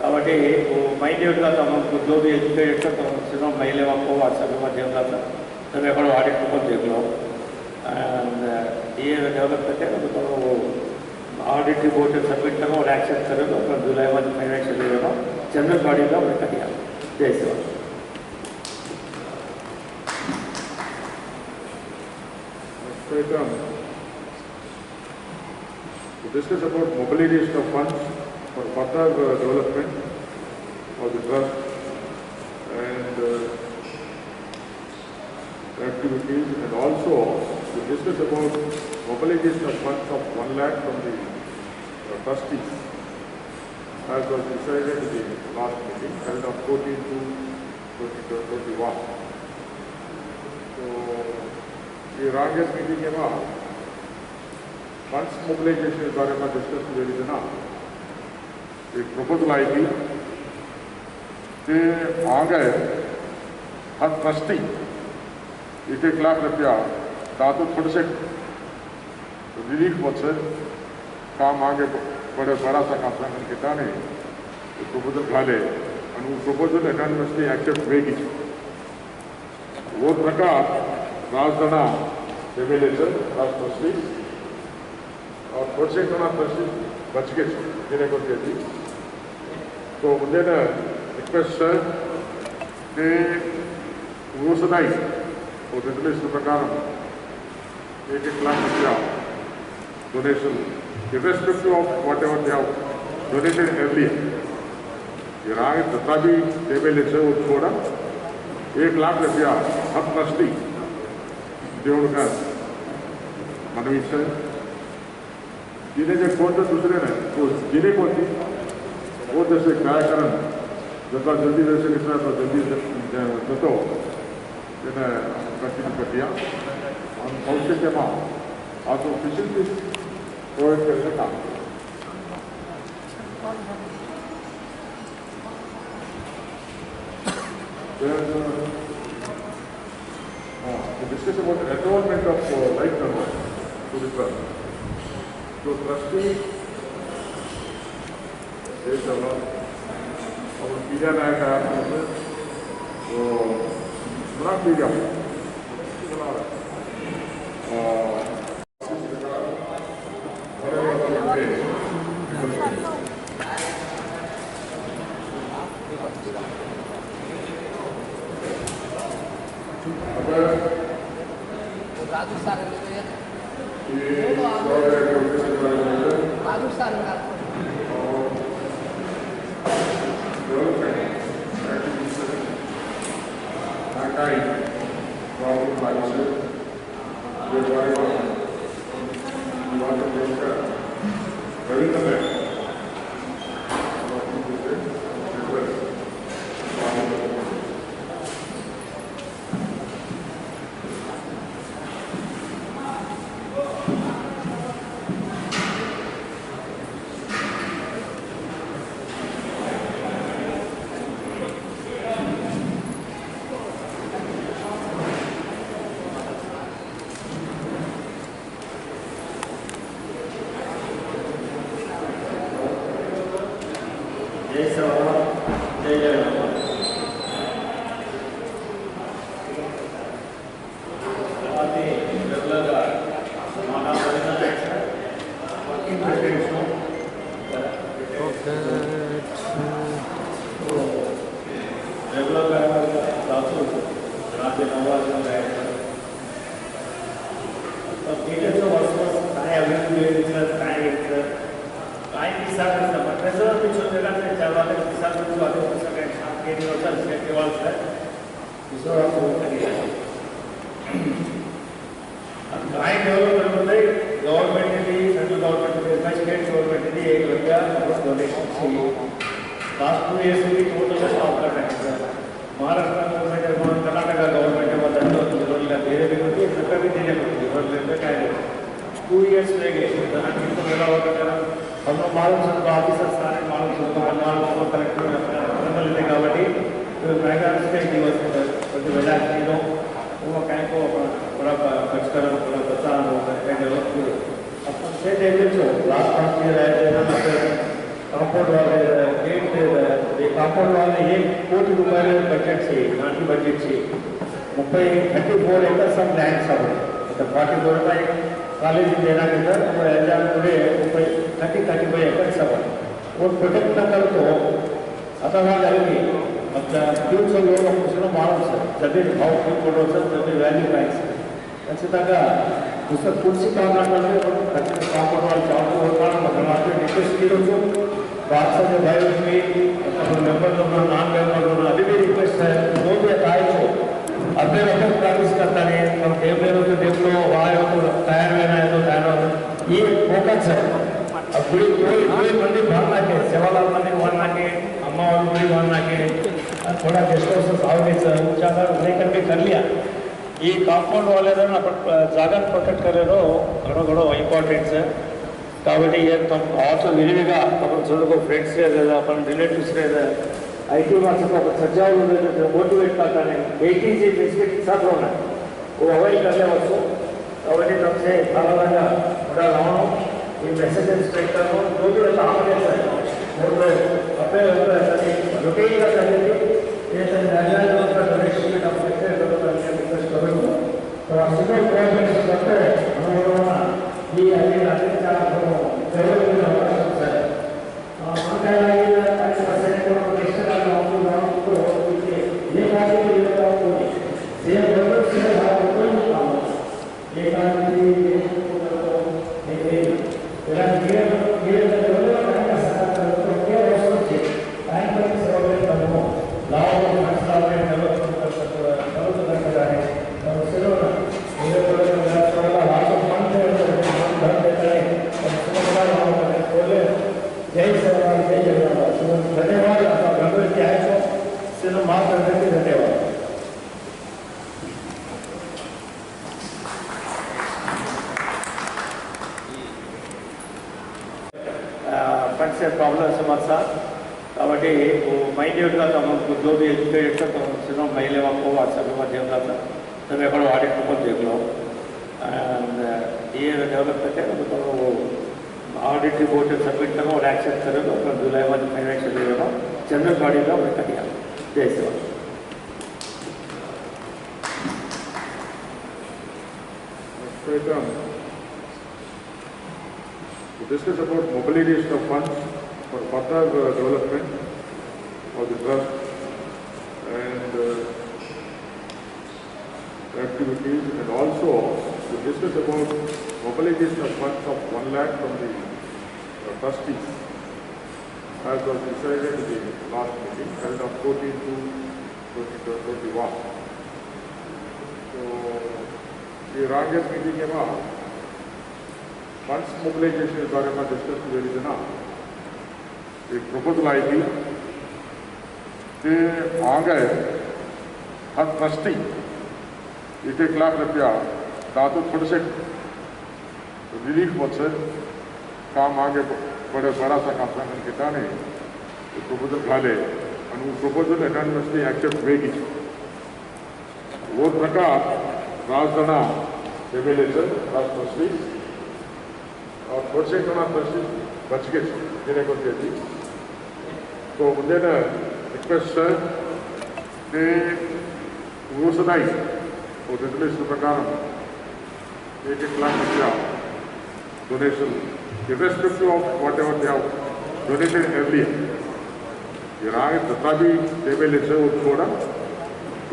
కాబట్టి కాబట్టి మైन्यूटగా तमको जो भी एजुकेटेड था सिर्फ महिला को व्हाट्सएप माध्यम था तब एक ऑडिट को देख लो एंड ये डेवलप करते हैं तो वो ऑडिट रिपोर्ट सबमिट करो और एक्शन करो तो जुलाई में फाइनेंशियल ईयर में जनरल बॉडी का उन्हें किया जय सेवा item to discuss about mobilization of funds for further development of the trust and activities, and also to discuss about mobilization of funds of 1 lakh from the trustees as was decided in the last meeting held on 14 to 21. So, ये रांगेस meeting के बाद funds mobilisation के बारे में discuss हुए थे ना एक प्रपोजल आई थी कि आ गए हर ट्रस्टी 1 लाख रुपया दादू थोड़े से रिलीफ बच्चे काम आगे बड़े बड़ा सा काम करने के टाने प्रपोजल खाले और वो प्रपोजल एकानमस्टी एक्सेप्ट होगी वो प्रकार राजधाना एमएलए ट्रस्टी और थोड़े ट्रस्टी बच गए जिन्हें को थी तो मुझे ना रिक्वेस्ट है कि वो सुनाई और रेजोल्यूशन प्रकार 1 लाख रुपया donation irrespective of whatever they have donated earlier. ये राग तथा भी एमएलए से वो छोड़ा 1 लाख रुपया हर ट्रस्टी देवड़ का मनवी से जिन्हें जो कौन तो दूसरे ने तो जिन्हें कौन थी वो जैसे कार्यक्रम जितना जल्दी वैसे कितना तो जल्दी तो जिन्हें कंटिन्यू कर दिया हम पहुँचे के बाद आज ऑफिशियल प्रोवाइड करने का to discuss about the enrollment of life members to the trust. So trustee is our Pija Nayaka, so not Pija. ఈ కాంపౌండ్ వల్ల ₹1 కోటి బడ్జెట్ నాటి బడ్జెట్ 34 acres of land सब मतलब 44 का एक कॉलेज देना के अंदर और एग्जाम पूरे 35 acres सब और प्रोटेक्ट न कर तो अथवा जाएगी मतलब फ्यूचर लोग उसको मालूम सर जब भाव फ्यूचर सर जब वैल्यू प्राइस ఖచ్చితంగా పుస్తక కుర్చీ కావాలంటే కాంపౌండ్ వాళ్ళు చాలా ఉంటారు మనం రిక్వెస్ట్ చేయొచ్చు बात से भाई उसमें मेंबर लोग नॉन मेंबर लोग अभी भी रिक्वेस्ट है जो भी आए तो अपने अपने प्रैक्टिस करता है हम देख ले तो देख लो आए हो तो तैयार रहना है तो तैयार हो ये फोकस है अब पूरी मंदिर भरना के सेवालाल मंदिर भरना के अम्मा वाली पूरी भरना के थोड़ा गेस्ट हाउस आओगे सर ज़्यादा लेकर भी कर लिया ये कांपौंड वाले जागा प्रोटेक्ट करे घड़ो इंपॉर्टेंट है కాబట్టి ఆల్సో విరివిగా మనం చదువుకో ఫ్రెండ్స్ లేదా మన రిలేటివ్స్ లేదా ఐటీ वालों को सज्जाओं मोटिवेट करता है 80 से बिस्किट साथ होना वो अवॉइड करने वालों కాబట్టి तब से अलग थोड़ा लाओ ये मैसेजेस स्प्रेड करो जो भी काम है और अपने रूटीन का करेंगे ये सब नेशनल का डोनेशन में आप देखते हैं रिक्वेस्ट करूंगा तो आप सीधे कोऑर्डिनेट करते हैं हमारा ये आगे आगे का जरूर में आवश्यकता है हमारा ये 5% को एक्स्ट्रा लाओ तो ये बात भी ये बताओ तो ये जरूरत से आप कोई नहीं काम ये काम की ये तेरा ये जरूरत है का साथ तो क्या हो सकते टाइम पर सेवा करो लाओ मसला में करो कर सकते हो करो तो कर रहा है और चलो ना ये थोड़ा लास्ट फंड जय सवाल जय जगन्नाथ धन्यवाद आपका गणपति के आए तो सिर्फ माफ करने के धन्यवाद फंड से प्रॉब्लम समस्या కాబట్టి మైన్యూట్గా తమకు जो भी एजुकेटेड था तो सिर्फ महिला को व्हाट्सएप में माध्यम था तब एक ऑडिट को देख लो एंड ये डेवलप करते हैं तो वो ऑडिट रिपोर्ट सबमिट करो और एक्सेप्ट करो और जुलाई वाले फाइनेंशियल ईयर में जनरल बॉडी का उनका दिया जय सेवा to discuss about mobilization of funds for further development of the trust and activities, and also to discuss about mobilization of funds of 1 lakh from the trustees as was decided in the last meeting held on 14 to 21. So, the Rangas meeting के बाद funds mobilisation के बारे में discuss किया ना एक proposal आई थी कि आ गए हर ट्रस्टी 1 लाख रुपया दादू थोड़े से रिलीफ होते काम आगे बड़ा सा काम किया नहीं प्रपोजल घाले और वो प्रपोजल एनानिमसली एक्सेप्ट होगी वो प्रकार राजधाना एमएलए ट्रस्टी और थोड़े से ट्रस्टी बच गए जिन्हें को दिया थी तो मुझे ना रिक्वेस्ट है कि वो सुनाई और रेजोल्यूशन प्रकार 1 लाख रुपया donation irrespective of whatever they have donated earlier. ये राग तथा भी टेबल से वो छोड़ा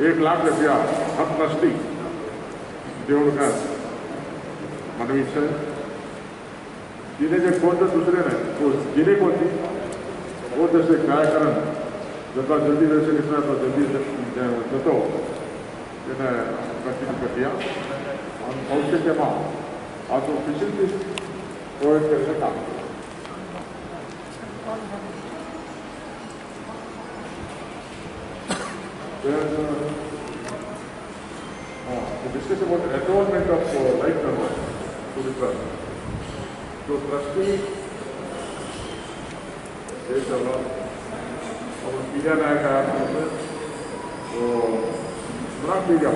1 लाख रुपया हर ट्रस्टी देवड़ का मनवी से जिन्हें जो कौन तो दूसरे ने वो जिन्हें कौन थी वो जैसे कार्यक्रम जब जल्दी वैसे कितना तो जल्दी तो इन्हें कंटिन्यू कर दिया और उसके के बाद आप तो फैसिलिटीज प्रोवाइड करने का to discuss about the enrollment of life members to the trust. So trustee is our Pida Nayaka, so not Pida,